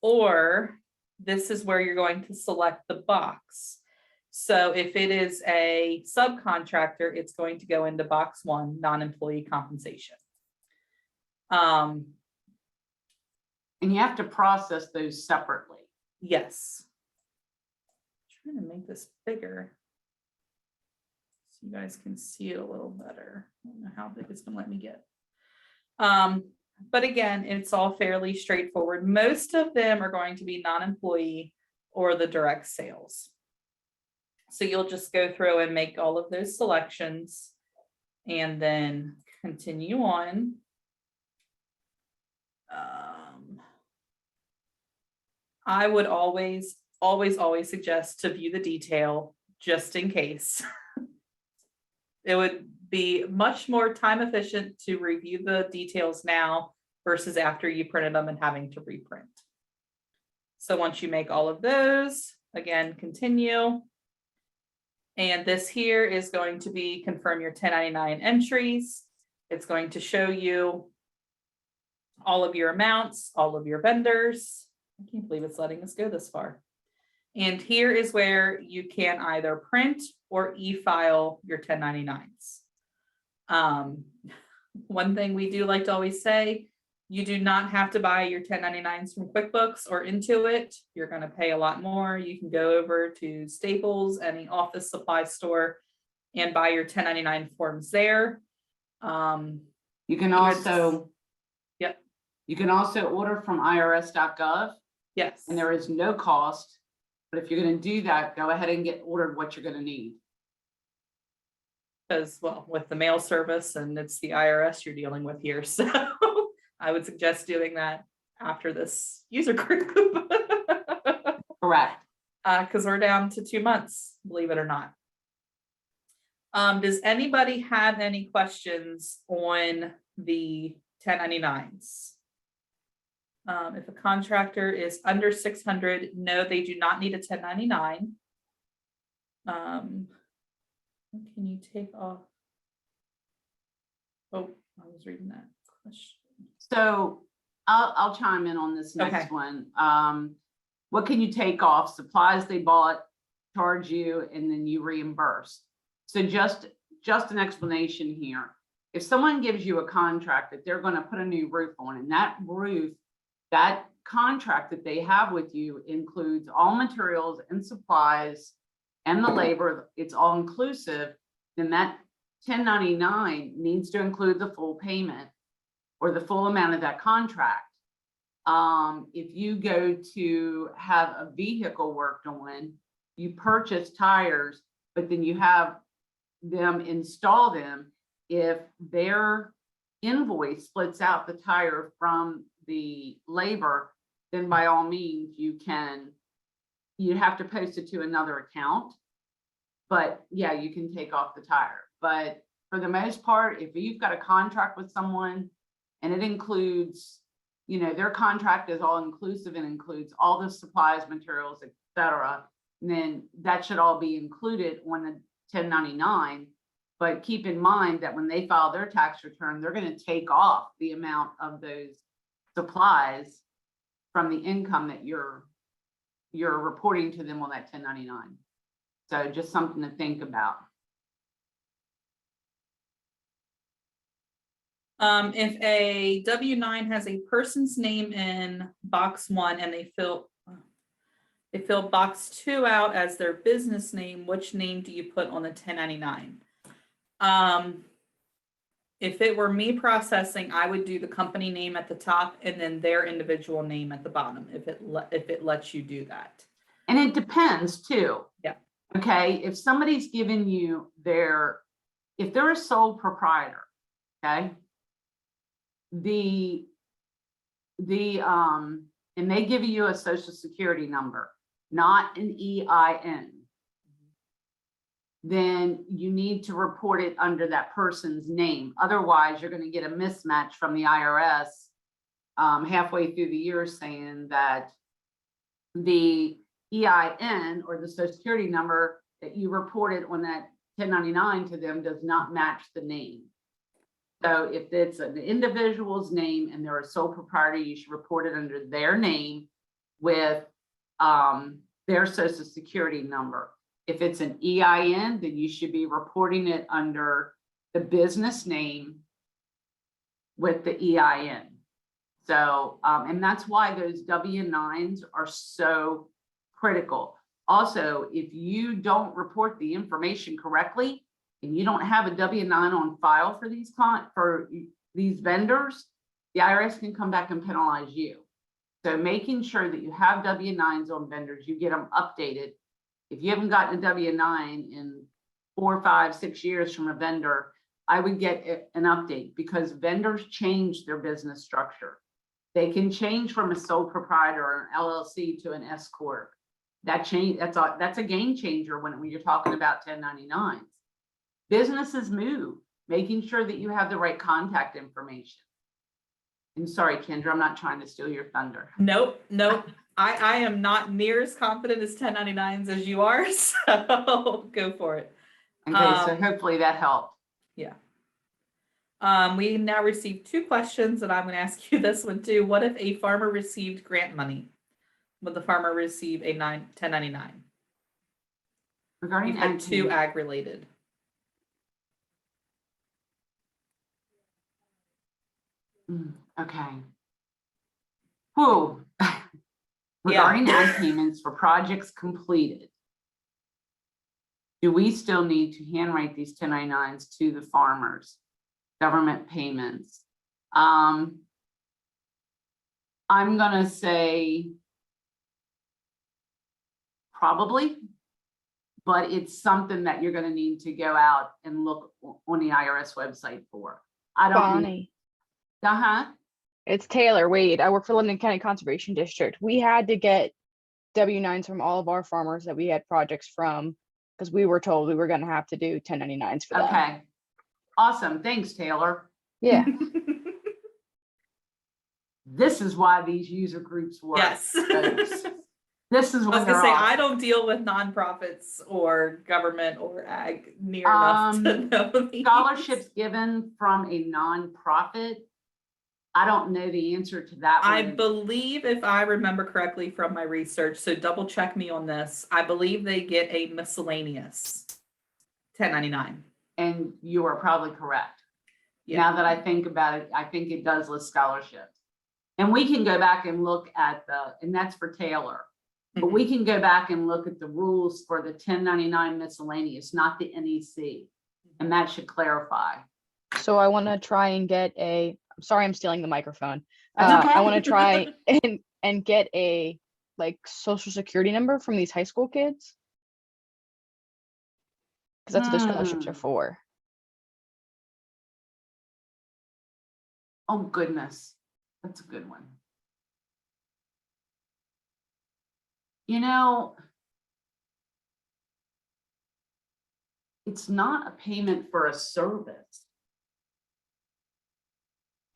Or this is where you're going to select the box. So if it is a subcontractor, it's going to go into box 1, non-employee compensation. And you have to process those separately. Yes. I'm trying to make this bigger so you guys can see it a little better. I don't know how big it's going to let me get. But again, it's all fairly straightforward. Most of them are going to be non-employee or the direct sales. So you'll just go through and make all of those selections and then continue on. I would always suggest to view the detail just in case. It would be much more time efficient to review the details now versus after you printed them and having to reprint. So once you make all of those, again, continue. And this here is going to be confirm your 1099 entries. It's going to show you all of your amounts, all of your vendors. I can't believe it's letting us go this far. And here is where you can either print or e-file your 1099s. One thing we do like to always say, you do not have to buy your 1099s from QuickBooks or Intuit. You're going to pay a lot more. You can go over to Staples, any office supply store, and buy your 1099 forms there. You can also, yep. You can also order from irs.gov. Yes. And there is no cost. But if you're going to do that, go ahead and get ordered what you're going to need. Because, well, with the mail service and it's the IRS you're dealing with here. So I would suggest doing that after this user group. Correct. Because we're down to 2 months, believe it or not. Does anybody have any questions on the 1099s? If a contractor is under 600, no, they do not need a 1099. Can you take off? Oh, I was reading that question. So I'll chime in on this next one. What can you take off? Supplies they bought, charge you, and then you reimburse. So just an explanation here. If someone gives you a contract that they're going to put a new roof on, and that roof, that contract that they have with you includes all materials and supplies and the labor, it's all inclusive, then that 1099 needs to include the full payment or the full amount of that contract. If you go to have a vehicle worked on, you purchase tires, but then you have them install them. If their invoice splits out the tire from the labor, then by all means you have to post it to another account. But yeah, you can take off the tire. But for the most part, if you've got a contract with someone and it includes, their contract is all inclusive and includes all the supplies, materials, etc., then that should all be included on the 1099. But keep in mind that when they file their tax return, they're going to take off the amount of those supplies from the income that you're reporting to them on that 1099. So just something to think about. If a W-9 has a person's name in box 1 and they fill box 2 out as their business name, which name do you put on the 1099? If it were me processing, I would do the company name at the top and then their individual name at the bottom, if it lets you do that. And it depends too. Yeah. Okay, if somebody's given you if they're a sole proprietor, okay, and they give you a social security number, not an EIN, then you need to report it under that person's name. Otherwise, you're going to get a mismatch from the IRS halfway through the year saying that the EIN or the social security number that you reported on that 1099 to them does not match the name. So if it's an individual's name and they're a sole proprietor, you should report it under their name with their social security number. If it's an EIN, then you should be reporting it under the business name with the EIN. So, and that's why those W-9s are so critical. Also, if you don't report the information correctly and you don't have a W-9 on file for these vendors, the IRS can come back and penalize you. So making sure that you have W-9s on vendors, you get them updated. If you haven't gotten a W-9 in 4, 5, 6 years from a vendor, I would get an update because vendors change their business structure. They can change from a sole proprietor or an LLC to an S corp. That's a game changer when you're talking about 1099s. Businesses move, making sure that you have the right contact information. I'm sorry, Kendra, I'm not trying to steal your thunder. Nope. I am not near as confident as 1099s as you are, so go for it. Okay, so hopefully that helped. Yeah. We now received 2 questions, and I'm going to ask you this one too. What if a farmer received grant money? Would the farmer receive a 1099? Regarding We've had 2 ag related. Okay. Whoa. Regarding ag payments for projects completed, do we still need to handwrite these 1099s to the farmers? Government payments. I'm gonna say probably, but it's something that you're gonna need to go out and look on the IRS website for. I don't. Bonnie. It's Taylor. Wade. I work for London County Conservation District. We had to get W-9s from all of our farmers that we had projects from because we were told we were going to have to do 1099s for them. okay. Awesome. Thanks, Taylor. Yeah. This is why these user groups work. Yes. folks. This is I was when gonna they're say awesome. I don't deal with nonprofits or government or ag near enough to know these. Scholarships given from a nonprofit. I don't know the answer to that I one. believe, if I remember correctly from my research, so double check me on this. I believe they get a miscellaneous 1099. And you are probably correct. Yeah. Now that I think about it, I think it does list scholarships. And we can go back and look at and that's for Taylor. But we can go back and look at the rules for the 1099 miscellaneous, not the NEC. And that should clarify. So I want to try and get I'm sorry, I'm stealing the microphone. That's okay. I want to try and get a social security number from these high school kids. Because that's what the scholarships are for. Oh, goodness. That's a good one. You know, it's not a payment for a service.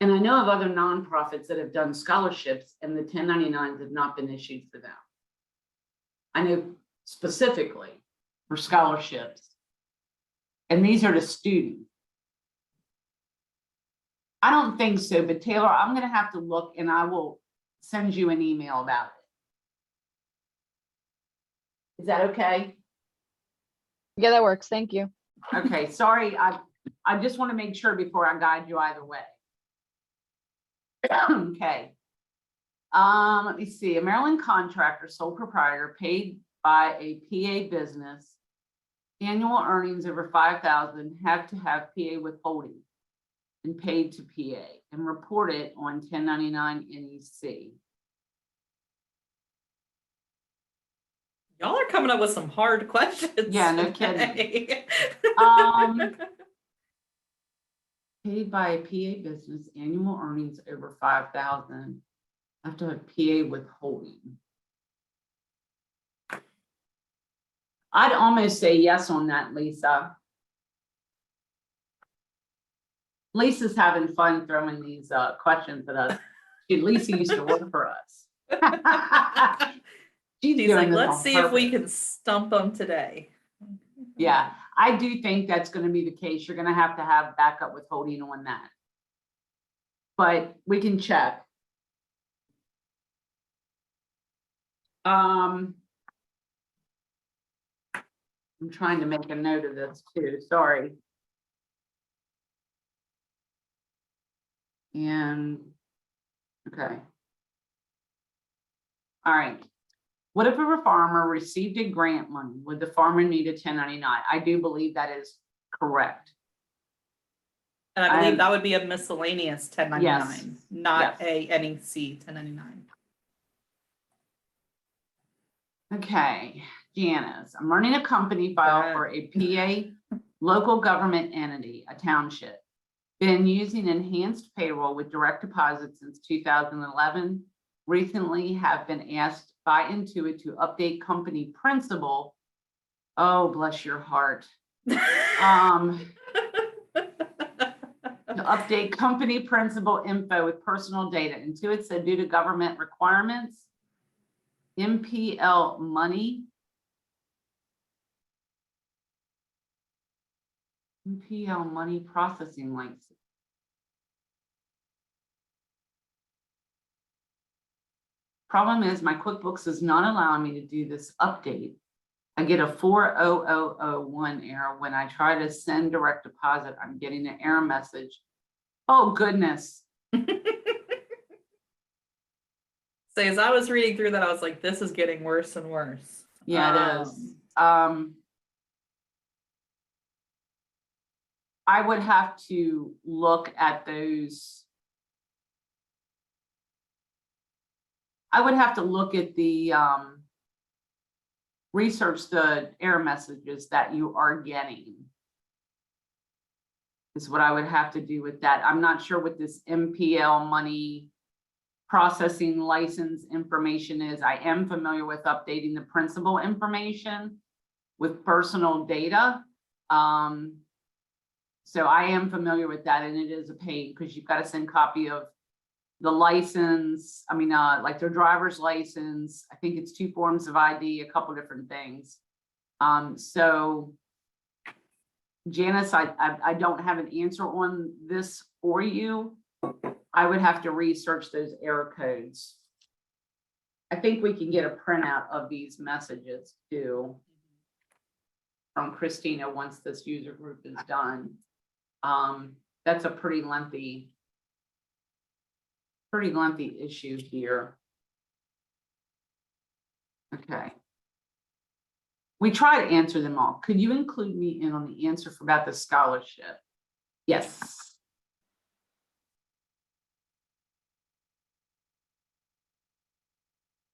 And I know of other nonprofits that have done scholarships and the 1099s have not been issued for them. I know specifically for scholarships. And these are to students. I don't think so, but Taylor, I'm going to have to look and I will send you an email about it. Is that okay? Yeah, that works. Thank you. Okay, sorry, I just want to make sure before I guide you either way. Okay. Let me see, a Maryland contractor, sole proprietor, paid by a PA business. Annual earnings over 5,000 have to have PA withholding and paid to PA and report it on 1099 NEC. Y'all are coming up with some hard questions. Yeah, no today. Paid by a PA business, annual earnings over 5,000 have to have PA withholding. I'd almost say yes on that, Lisa. Lisa's having fun throwing these questions at us. Lisa used to work for us. She's She's doing like, this let's on see if we purpose. can stump them today. Yeah, I do think that's going to be the case. You're going to have backup withholding on that. But we can check. I'm trying to make a note of this too, sorry. And, okay. All right. What if a farmer received a grant money? Would the farmer need a 1099? I do believe that is correct. And I believe that would be a miscellaneous 1099, Yes. not Yes. a NEC 1099. Okay, Janice, I'm running a company file for a PA local government entity, a township. Been using enhanced payroll with direct deposit since 2011. Recently have been asked by Intuit to update company principal. Oh, bless your heart. To update company principal info with personal data. Intuit said due to government requirements, MPL money processing license. Problem is my QuickBooks is not allowing me to do this update. I get a 40001 error when I try to send direct deposit. I'm getting an error message. Oh goodness. So as I was reading through that, I was like, this is getting worse and worse. Yeah, it is. I would have to look at those. I would have to look at the research the error messages that you are getting. Is what I would have to do with that. I'm not sure what this MPL money processing license information is. I am familiar with updating the principal information with personal data. So I am familiar with that, and it is a pain because you've got to send copy of the license. I mean, like their driver's license. I think it's 2 forms of ID, a couple different things. So Janice, I don't have an answer on this for you. I would have to research those error codes. I think we can get a printout of these messages too from Christina once this user group is done. That's a pretty lengthy issue here. Okay. We try to answer them all. Could you include me in on the answer for about the scholarship? Yes.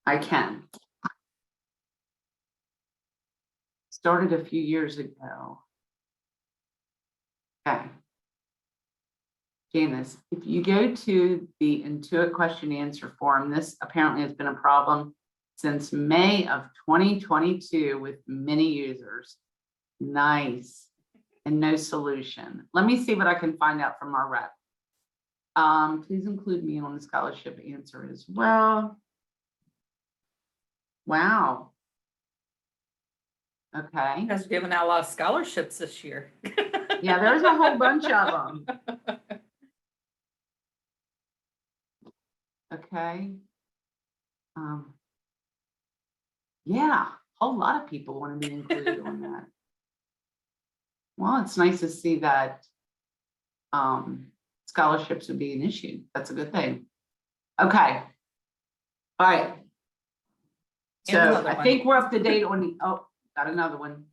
I can. Started a few years ago. Okay. Janice, if you go to the Intuit question answer form, this apparently has been a problem since May of 2022 with many users. Nice. And no solution. Let me see what I can find out from our rep. Please include me on the scholarship answer as well. Wow. Okay. You guys are giving out a lot of scholarships this year. Yeah, there's a whole bunch of them. Okay. Yeah, a whole lot of people want to be included on that. Well, it's nice to see that scholarships are being issued. That's a good thing. Okay. All right. And So another I one. think we're up to date on the, oh, got another one.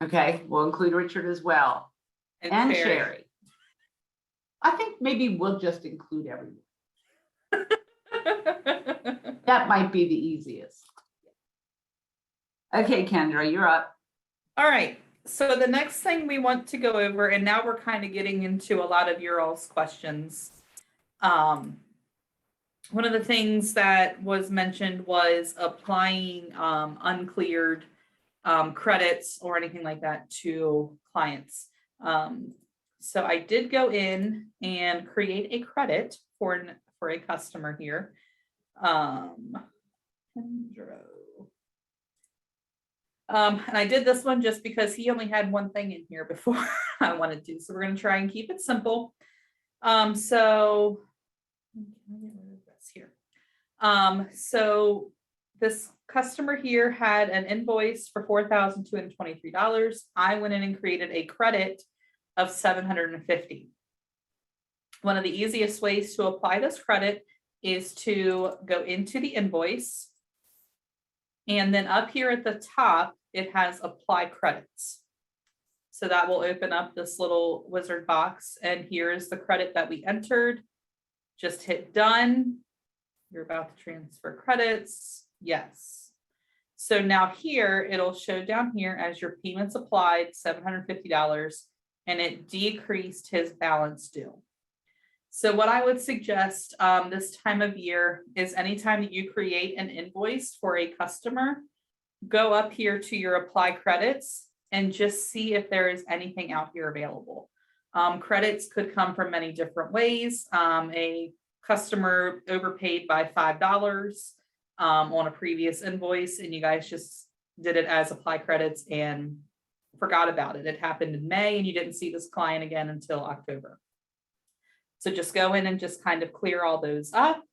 Okay, we'll include Richard as well. And Sherry. I think maybe we'll just include everyone. That might be the easiest. Okay, Kendra, you're up. All right, so the next thing we want to go over, and now we're kind of getting into a lot of your all's questions. One of the things that was mentioned was applying uncleared credits or anything like that to clients. So I did go in and create a credit for a customer here. Kendra. And I did this one just because he only had one thing in here before I wanted to. So we're going to try and keep it simple. So here. So this customer here had an invoice for $4,223. I went in and created a credit of $750. One of the easiest ways to apply this credit is to go into the invoice. And then up here at the top, it has apply credits. So that will open up this little wizard box. And here's the credit that we entered. Just hit done. You're about to transfer credits. Yes. So now here, it'll show down here as your payments applied, $750, and it decreased his balance due. So what I would suggest this time of year is anytime that you create an invoice for a customer, go up here to your apply credits and just see if there is anything out here available. Credits could come from many different ways. A customer overpaid by $5 on a previous invoice, and you guys just did it as apply credits and forgot about it. It happened in May and you didn't see this client again until October. So just go in and just kind of clear all those up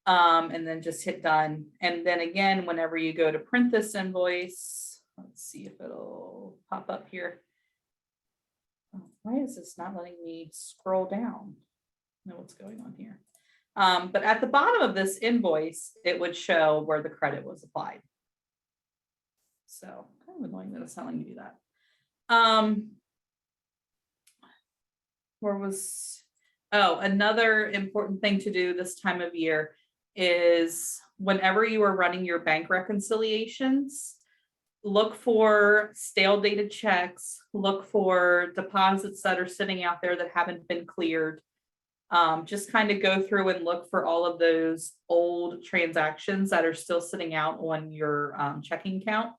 and then just hit done. And then again, whenever you go to print this invoice, let's see if it'll pop up here. Oh, why is this not letting me scroll down? I know what's going on here. But at the bottom of this invoice, it would show where the credit was applied. So kind of annoying that it's not letting you do that. Another important thing to do this time of year is whenever you are running your bank reconciliations, look for stale dated checks, look for deposits that are sitting out there that haven't been cleared. Just kind of go through and look for all of those old transactions that are still sitting out on your checking account.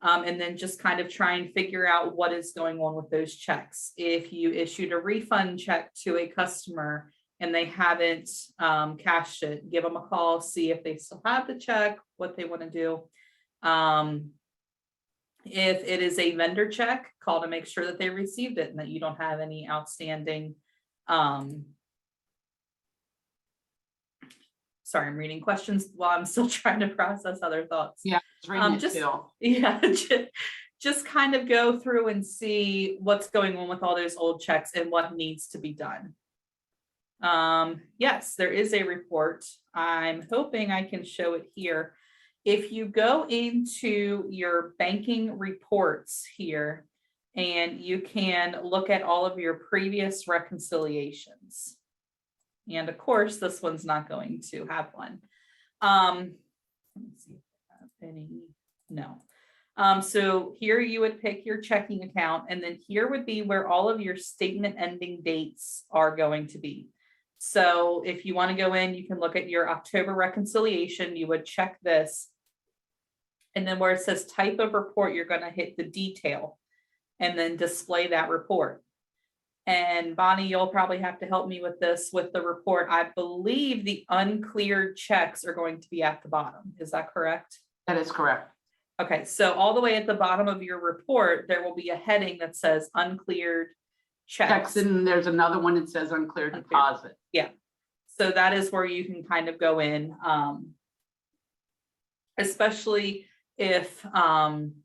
And then just kind of try and figure out what is going on with those checks. If you issued a refund check to a customer and they haven't cashed it, give them a call, see if they still have the check, what they want to do. If it is a vendor check, call to make sure that they received it and that you don't have any outstanding. Sorry, I'm reading questions while I'm still trying to process other thoughts. Yeah, it's reading it too. Yeah, just kind of go through and see what's going on with all those old checks and what needs to be done. Yes, there is a report. I'm hoping I can show it here. If you go into your banking reports here, and you can look at all of your previous reconciliations. And of course, this one's not going to have one. Let me see if I have any. No. So here you would pick your checking account, and then here would be where all of your statement ending dates are going to be. So if you want to go in, you can look at your October reconciliation, you would check this. And then where it says type of report, you're going to hit the detail and then display that report. And Bonnie, you'll probably have to help me with this with the report. I believe the uncleared checks are going to be at the bottom. Is that correct? That is correct. Okay, so all the way at the bottom of your report, there will be a heading that says uncleared checks. And there's another one that says uncleared deposit. Yeah. So that is where you can kind of go in, especially if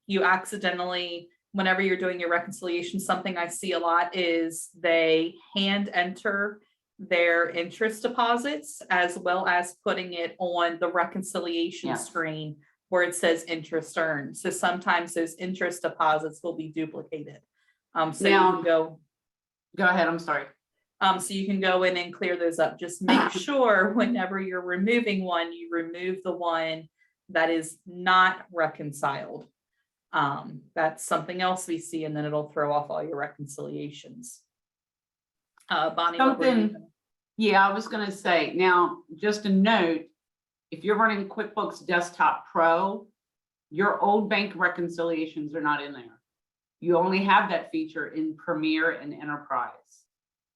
you accidentally, whenever you're doing your reconciliation, something I see a lot is they hand enter their interest deposits as well as putting it on the reconciliation Yes. screen where it says interest earned. So sometimes those interest deposits will be duplicated. So you Now- can go. Go ahead, I'm sorry. So you can go in and clear those up. Just make sure whenever you're removing one, you remove the one that is not reconciled. That's something else we see, and then it'll throw off all your reconciliations. Bonnie, what were you Something- gonna- Yeah, I was gonna say, now, just a note, if you're running QuickBooks Desktop Pro, your old bank reconciliations are not in there. You only have that feature in Premier and Enterprise.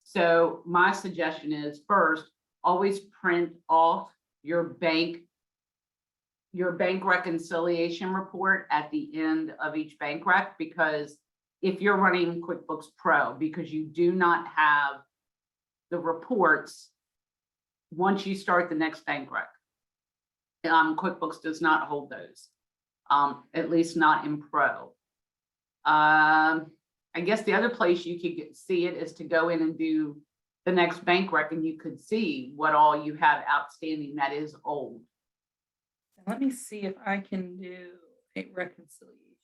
So my suggestion is, first, always print off your bank reconciliation report at the end of each bank rec, because if you're running QuickBooks Pro, because you do not have the reports once you start the next bank rec. QuickBooks does not hold those, at least not in Pro. I guess the other place you could see it is to go in and do the next bank rec, and you could see what all you have outstanding that is old. Let me see if I can do a reconciliation.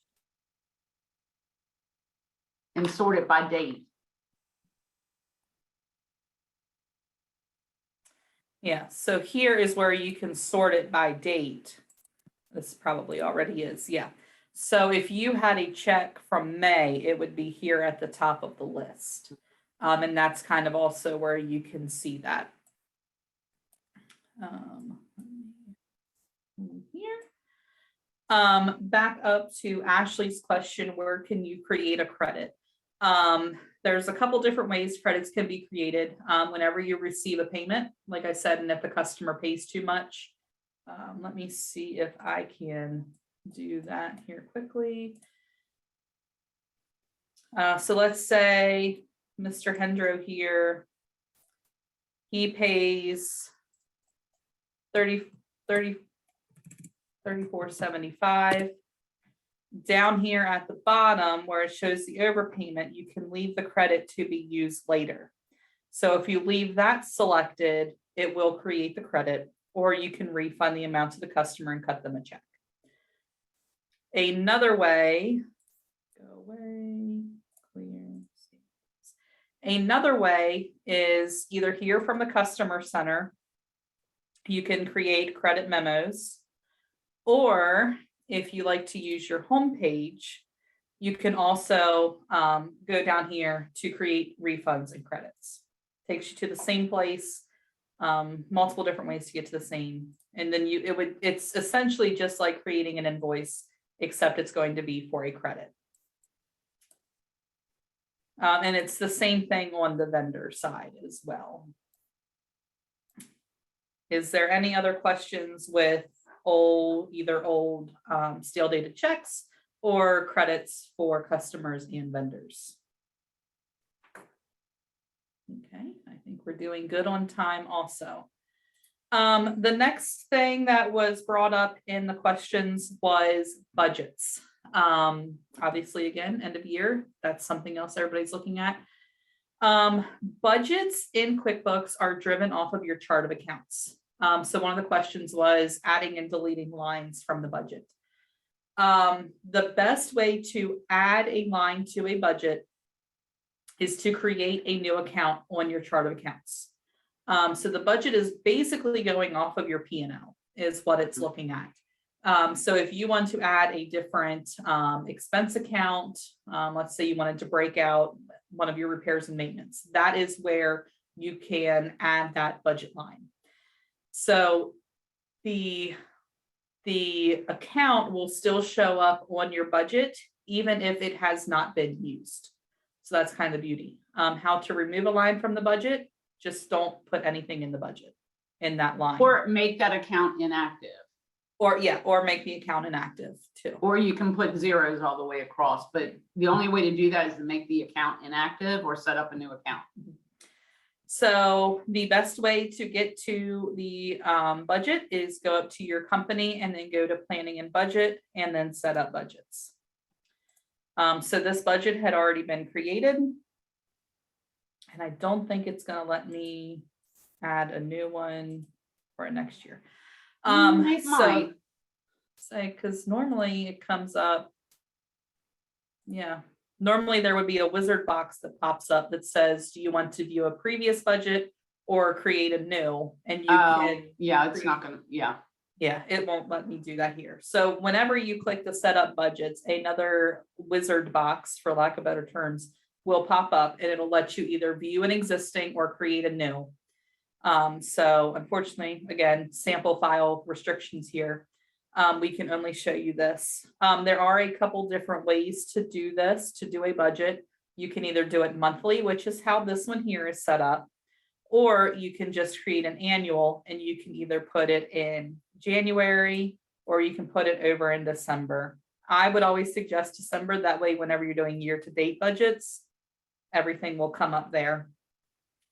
And sort it by date. Yeah, so here is where you can sort it by date. This probably already is, yeah. So if you had a check from May, it would be here at the top of the list. And that's kind of also where you can see that. Here. Back up to Ashley's question, where can you create a credit? There's a couple different ways credits can be created. Whenever you receive a payment, like I said, and if the customer pays too much. Let me see if I can do that here quickly. So let's say Mr. Hendro here, he pays $34.75. Down here at the bottom where it shows the overpayment, you can leave the credit to be used later. So if you leave that selected, it will create the credit, or you can refund the amount to the customer and cut them a check. Another way, go away, clear. Another way is either here from the customer center, you can create credit memos, or if you like to use your home page, you can also go down here to create refunds and credits. Takes you to the same place, multiple different ways to get to the same. And then it's essentially just like creating an invoice, except it's going to be for a credit. And it's the same thing on the vendor side as well. Is there any other questions with either old stale dated checks or credits for customers and vendors? Okay, I think we're doing good on time also. The next thing that was brought up in the questions was budgets. Obviously, again, end of year, that's something else everybody's looking at. Budgets in QuickBooks are driven off of your chart of accounts. So one of the questions was adding and deleting lines from the budget. The best way to add a line to a budget is to create a new account on your chart of accounts. So the budget is basically going off of your P&L is what it's looking at. So if you want to add a different expense account, let's say you wanted to break out one of your repairs and maintenance, that is where you can add that budget line. So the account will still show up on your budget, even if it has not been used. So that's kind of the beauty. How to remove a line from the budget, just don't put anything in the budget in that line. Or make that account inactive. Or make the account inactive too. Or you can put zeros all the way across, but the only way to do that is to make the account inactive or set up a new account. So the best way to get to the budget is go up to your company and then go to planning and budget and then set up budgets. So this budget had already been created. And I don't think it's gonna let me add a new one for next year. It might. Say, because normally it comes up. Yeah, normally there would be a wizard box that pops up that says, do you want to view a previous budget or create a new? And you can. Yeah, it's not gonna, yeah. Yeah, it won't let me do that here. So whenever you click the set up budgets, another wizard box, for lack of better terms, will pop up and it'll let you either view an existing or create a new. So unfortunately, again, sample file restrictions here. We can only show you this. There are a couple different ways to do this, to do a budget. You can either do it monthly, which is how this one here is set up, or you can just create an annual and you can either put it in January or you can put it over in December. I would always suggest December. That way, whenever you're doing year-to-date budgets, everything will come up there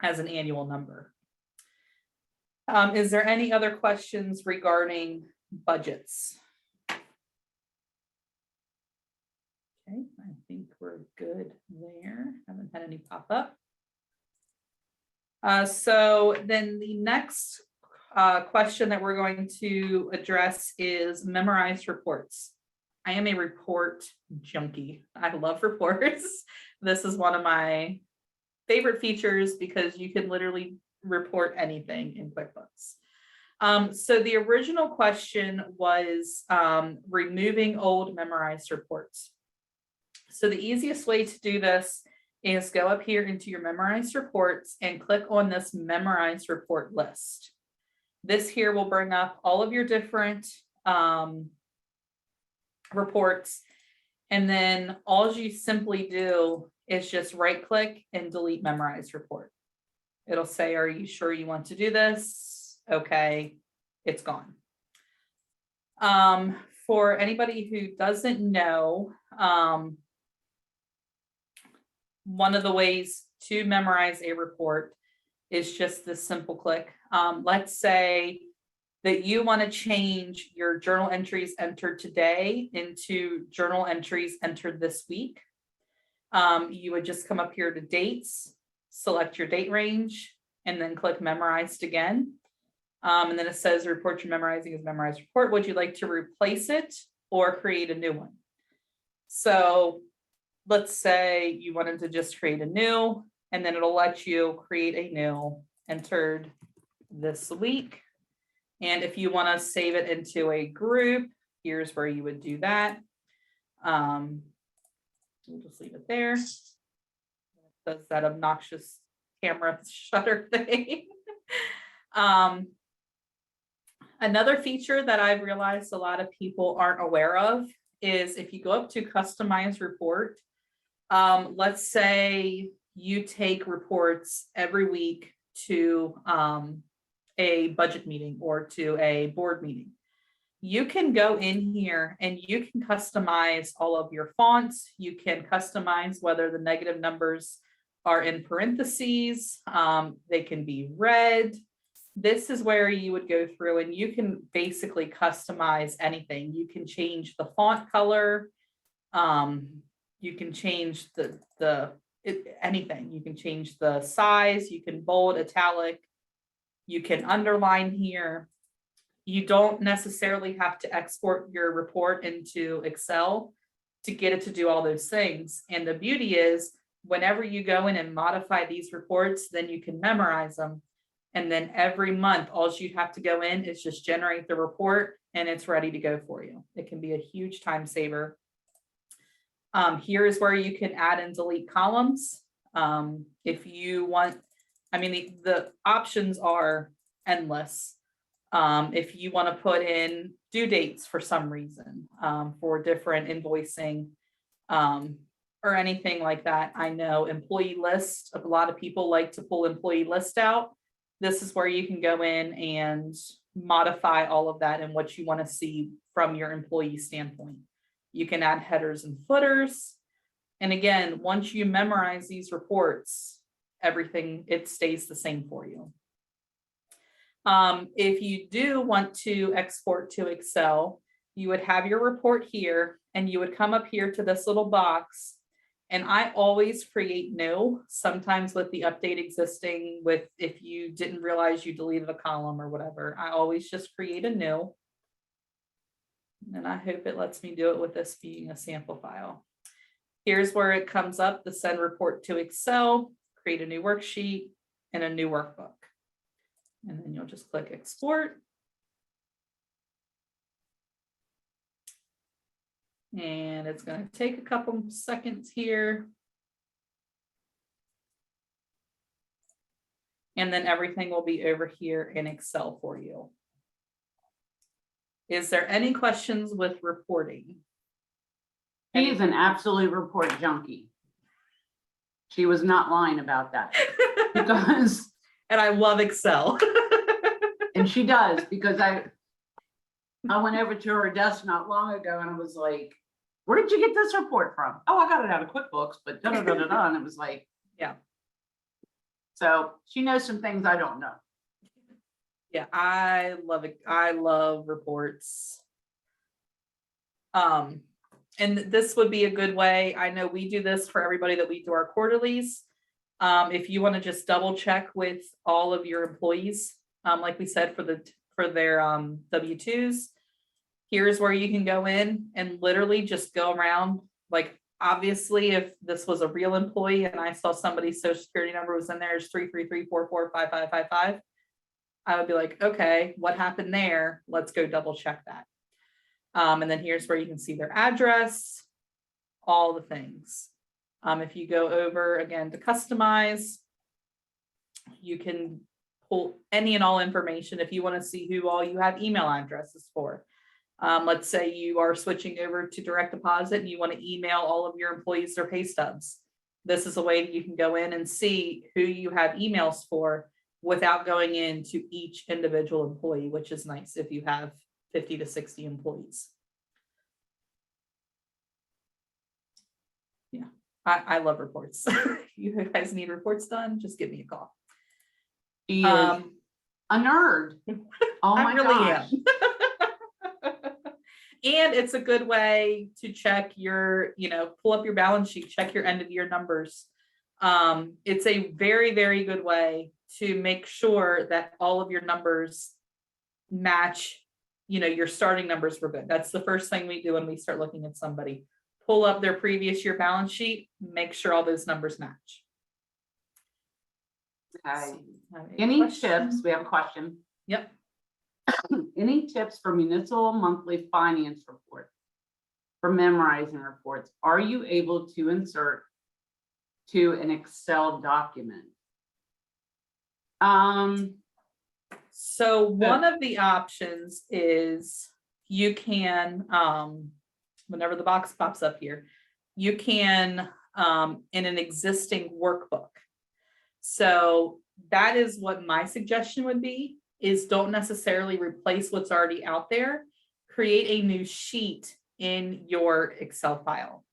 as an annual number. Is there any other questions regarding budgets? Okay, I think we're good there. Haven't had any pop up. So then the next question that we're going to address is memorized reports. I am a report junkie. I love reports. This is one of my favorite features because you can literally report anything in QuickBooks. So the original question was removing old memorized reports. So the easiest way to do this is go up here into your memorized reports and click on this memorized report list. This here will bring up all of your different reports. And then all you simply do is just right click and delete memorized report. It'll say, are you sure you want to do this? Okay, it's gone. For anybody who doesn't know, one of the ways to memorize a report is just this simple click. Let's say that you want to change your journal entries entered today into journal entries entered this week. You would just come up here to dates, select your date range, and then click memorized again. And then it says the report you're memorizing is memorized report. Would you like to replace it or create a new one? So let's say you wanted to just create a new, and then it'll let you create a new entered this week. And if you want to save it into a group, here's where you would do that. We'll just leave it there. Does that obnoxious camera shutter thing. Another feature that I've realized a lot of people aren't aware of is if you go up to customize report, let's say you take reports every week to a budget meeting or to a board meeting. You can go in here and you can customize all of your fonts. You can customize whether the negative numbers are in parentheses. They can be red. This is where you would go through and you can basically customize anything. You can change the font color. You can change anything. You can change the size. You can bold, italic. You can underline here. You don't necessarily have to export your report into Excel to get it to do all those things. And the beauty is whenever you go in and modify these reports, then you can memorize them. And then every month, all you have to go in is just generate the report and it's ready to go for you. It can be a huge time saver. Here is where you can add and delete columns. If you want, I mean, the options are endless. If you want to put in due dates for some reason, for different invoicing, or anything like that. I know employee list, a lot of people like to pull employee list out. This is where you can go in and modify all of that and what you want to see from your employee standpoint. You can add headers and footers. And again, once you memorize these reports, everything, it stays the same for you. If you do want to export to Excel, you would have your report here and you would come up here to this little box. And I always create new, sometimes with the update existing with, if you didn't realize you deleted a column or whatever, I always just create a new. And I hope it lets me do it with this being a sample file. Here's where it comes up, the send report to Excel, create a new worksheet and a new workbook. And then you'll just click export. And it's going to take a couple seconds here. And then everything will be over here in Excel for you. Is there any questions with reporting? She is an absolute report junkie. She was not lying about that because, And I love Excel. and she does, because I went over to her desk not long ago and I was like, where did you get this report from? Oh, I got it out of QuickBooks, but da da da da da. And it was like, Yeah. So she knows some things I don't know. Yeah, I love it. I love reports. And this would be a good way. I know we do this for everybody that we do our quarterlies. If you want to just double check with all of your employees, like we said, for their W-2s, here's where you can go in and literally just go around. Like, obviously, if this was a real employee and I saw somebody's social security number was in there as 333445555, I would be like, okay, what happened there? Let's go double check that. And then here's where you can see their address, all the things. If you go over again to customize, you can pull any and all information if you want to see who all you have email addresses for. Let's say you are switching over to direct deposit and you want to email all of your employees their pay stubs. This is a way that you can go in and see who you have emails for without going into each individual employee, which is nice if you have 50 to 60 employees. Yeah, I love reports. You guys need reports done, just give me a call. She is a nerd. Oh my I really gosh. am. And it's a good way to check your, pull up your balance sheet, check your end of year numbers. It's a very, very good way to make sure that all of your numbers match, your starting numbers were good. That's the first thing we do when we start looking at somebody. Pull up their previous year balance sheet, make sure all those numbers match. Okay. So, Any tips? We have a question. Yep. Any tips for municipal monthly finance report for memorizing reports? Are you able to insert to an Excel document? So one of the options is you can, whenever the box pops up here, you can, in an existing workbook. So that is what my suggestion would be, is don't necessarily replace what's already out there. Create a new sheet in your Excel file.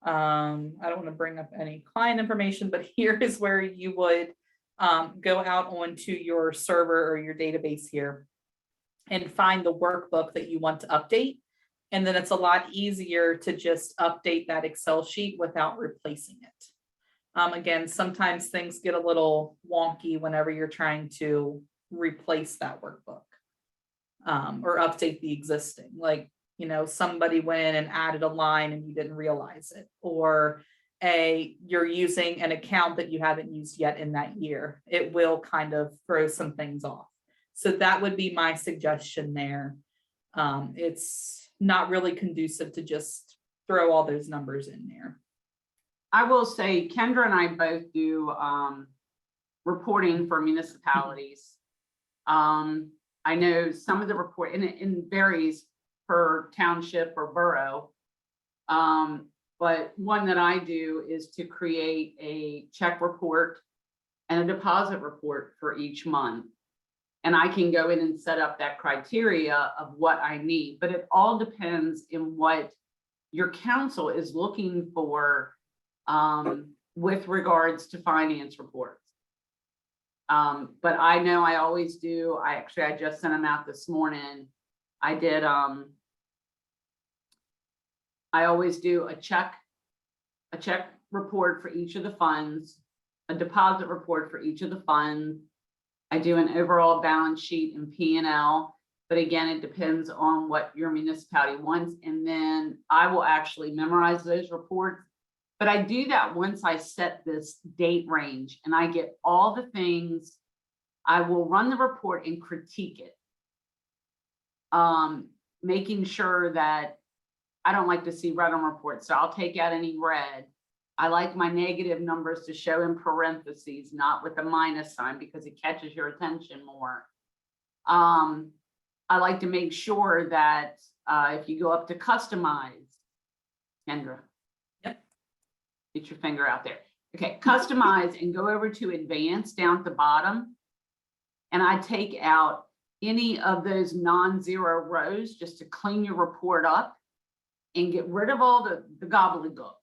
I don't want to bring up any client information, but here is where you would go out onto your server or your database here and find the workbook that you want to update. And then it's a lot easier to just update that Excel sheet without replacing it. Again, sometimes things get a little wonky whenever you're trying to replace that workbook or update the existing. Like, somebody went in and added a line and you didn't realize it, or you're using an account that you haven't used yet in that year. It will kind of throw some things off. So that would be my suggestion there. It's not really conducive to just throw all those numbers in there. I will say Kendra and I both do reporting for municipalities. I know some of the report, and it varies per township or borough. But one that I do is to create a check report and a deposit report for each month. And I can go in and set up that criteria of what I need, but it all depends in what your council is looking for with regards to finance reports. But I know I always do, I just sent them out this morning. I did, I always do a check report for each of the funds, a deposit report for each of the funds. I do an overall balance sheet and P&L, but again, it depends on what your municipality wants. And then I will actually memorize those reports. But I do that once I set this date range and I get all the things. I will run the report and critique it. Making sure that I don't like to see red on reports, so I'll take out any red. I like my negative numbers to show in parentheses, not with a minus sign, because it catches your attention more. I like to make sure that if you go up to customize, Kendra. Yep. Get your finger out there. Okay, customize and go over to advanced down at the bottom. And I take out any of those non-zero rows just to clean your report up and get rid of all the gobbledygook.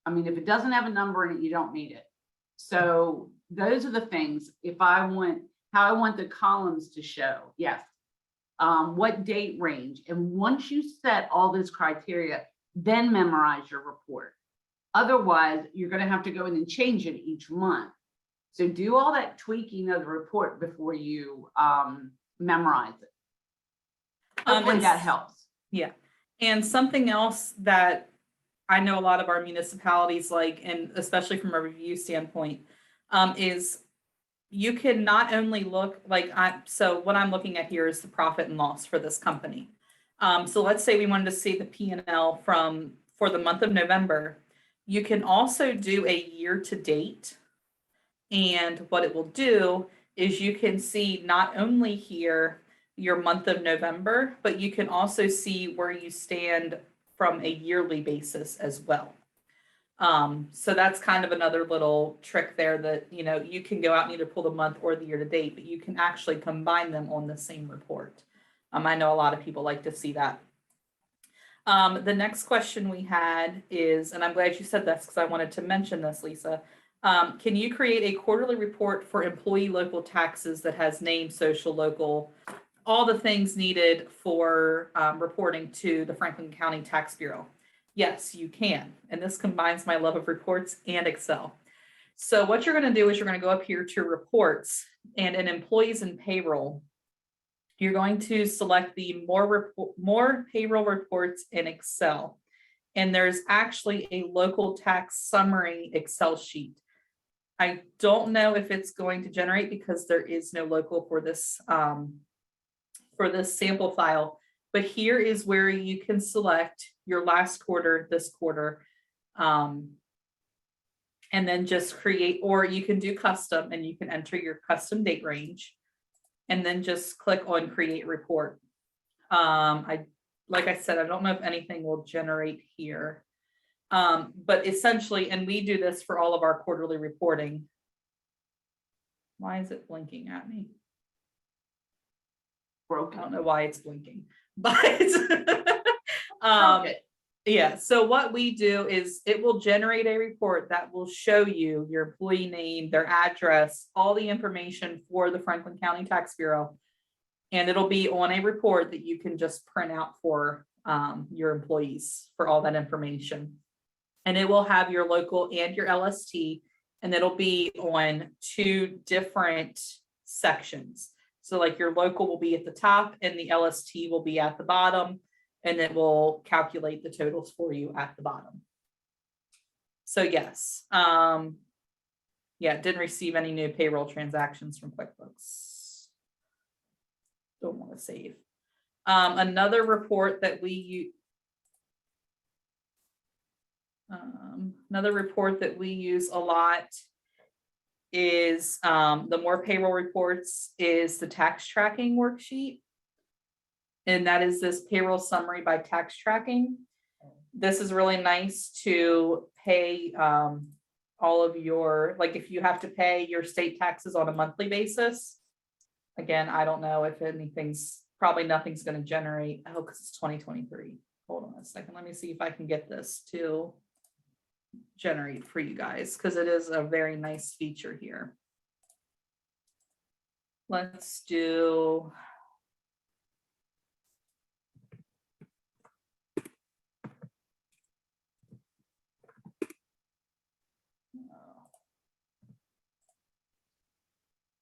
I mean, if it doesn't have a number in it, you don't need it. So those are the things. If I want, how I want the columns to show, yes. What date range. And once you set all those criteria, then memorize your report. Otherwise, you're going to have to go in and change it each month. So do all that tweaking of the report before you memorize it. Hopefully that helps. Yeah. And something else that I know a lot of our municipalities like, and especially from a review standpoint, is you can not only look like, so what I'm looking at here is the profit and loss for this company. So let's say we wanted to see the P&L for the month of November. You can also do a year to date. And what it will do is you can see not only here your month of November, but you can also see where you stand from a yearly basis as well. So that's kind of another little trick there that, you know, you can go out and either pull the month or the year to date, but you can actually combine them on the same report. I know a lot of people like to see that. The next question we had is, and I'm glad you said this because I wanted to mention this, Lisa. Can you create a quarterly report for employee local taxes that has name, social, local, all the things needed for reporting to the Franklin County Tax Bureau? Yes, you can. And this combines my love of reports and Excel. So what you're going to do is you're going to go up here to reports, and in employees and payroll, you're going to select the more payroll reports in Excel. And there's actually a local tax summary Excel sheet. I don't know if it's going to generate because there is no local for this sample file, but here is where you can select your last quarter, this quarter, and then just create, or you can do custom and you can enter your custom date range and then just click on create report. Like I said, I don't know if anything will generate here. But essentially, and we do this for all of our quarterly reporting. Why is it blinking at me? Broken. I don't know why it's blinking, but Broken. yeah. So what we do is it will generate a report that will show you your employee name, their address, all the information for the Franklin County Tax Bureau. And it'll be on a report that you can just print out for your employees for all that information. And it will have your local and your LST, and it'll be on 2 different sections. So like your local will be at the top and the LST will be at the bottom, and it will calculate the totals for you at the bottom. So yes, yeah, didn't receive any new payroll transactions from QuickBooks. Don't want to save. Another report that we use. Another report that we use a lot is the more payroll reports is the tax tracking worksheet. And that is this payroll summary by tax tracking. This is really nice to pay all of your, like if you have to pay your state taxes on a monthly basis. Again, I don't know if anything's, probably nothing's going to generate. Oh, because it's 2023. Hold on a second. Let me see if I can get this to generate for you guys because it is a very nice feature here. Let's do.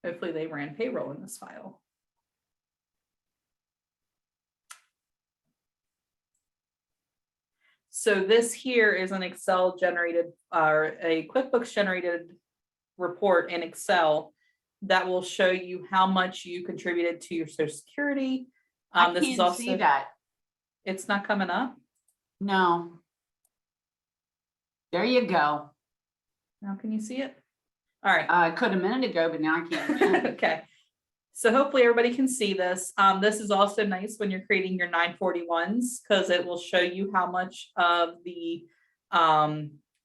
Hopefully they ran payroll in this file. So this here is an Excel generated or a QuickBooks generated report in Excel that will show you how much you contributed to your Social Security. I This is can't also, see that. it's not coming up. No. There you go. Now can you see it? All right. I could a minute ago, but now I can't. Okay. So hopefully everybody can see this. This is also nice when you're creating your 941s because it will show you how much of the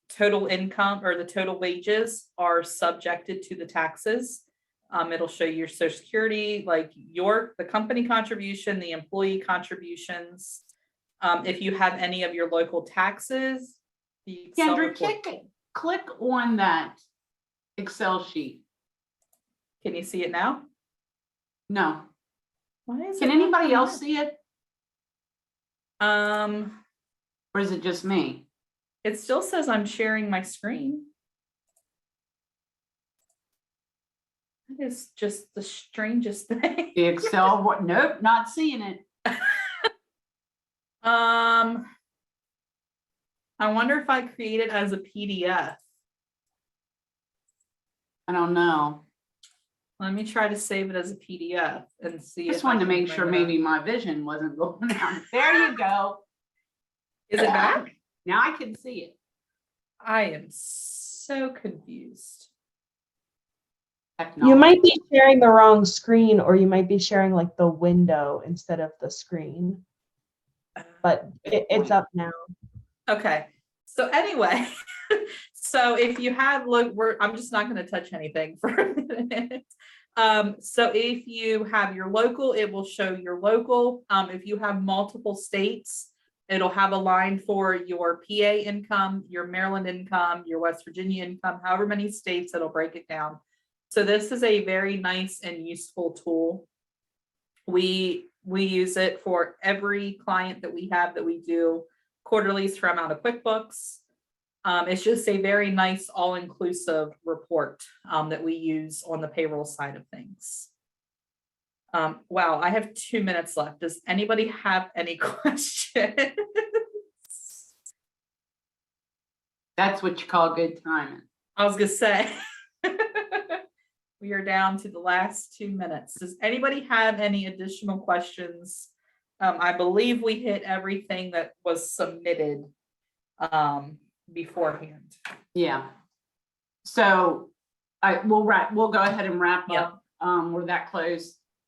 total income or the total wages are subjected to the taxes. It'll show you your Social Security, like the company contribution, the employee contributions. If you have any of your local taxes, the Excel Kendra, report. click on that Excel sheet. Can you see it now? No. Why is Can it not anybody coming else up? see it? Or is it just me? It still says I'm sharing my screen. That is just the strangest thing. The Excel, nope, not seeing it. I wonder if I create it as a PDF. I don't know. Let me try to save it as a PDF and see. Just if I wanted to can make bring sure it maybe up. my vision wasn't going out. There you go. Is it back? Now I can see it. I am so confused. You might be sharing the wrong screen, or you might be sharing like the window instead of the screen. But it's up now. Okay. So anyway, so if you have I'm just not going to touch anything for a minute. So if you have your local, it will show your local. If you have multiple states, it'll have a line for your PA income, your Maryland income, your West Virginia income, however many states, it'll break it down. So this is a very nice and useful tool. We use it for every client that we have that we do quarterlies from out of QuickBooks. It's just a very nice all-inclusive report that we use on the payroll side of things. Wow, I have 2 minutes left. Does anybody have any questions? That's what you call good timing. I was gonna say. We are down to the last 2 minutes. Does anybody have any additional questions? I believe we hit everything that was submitted beforehand. Yeah. So we'll go ahead and wrap Yep. up. We're that close.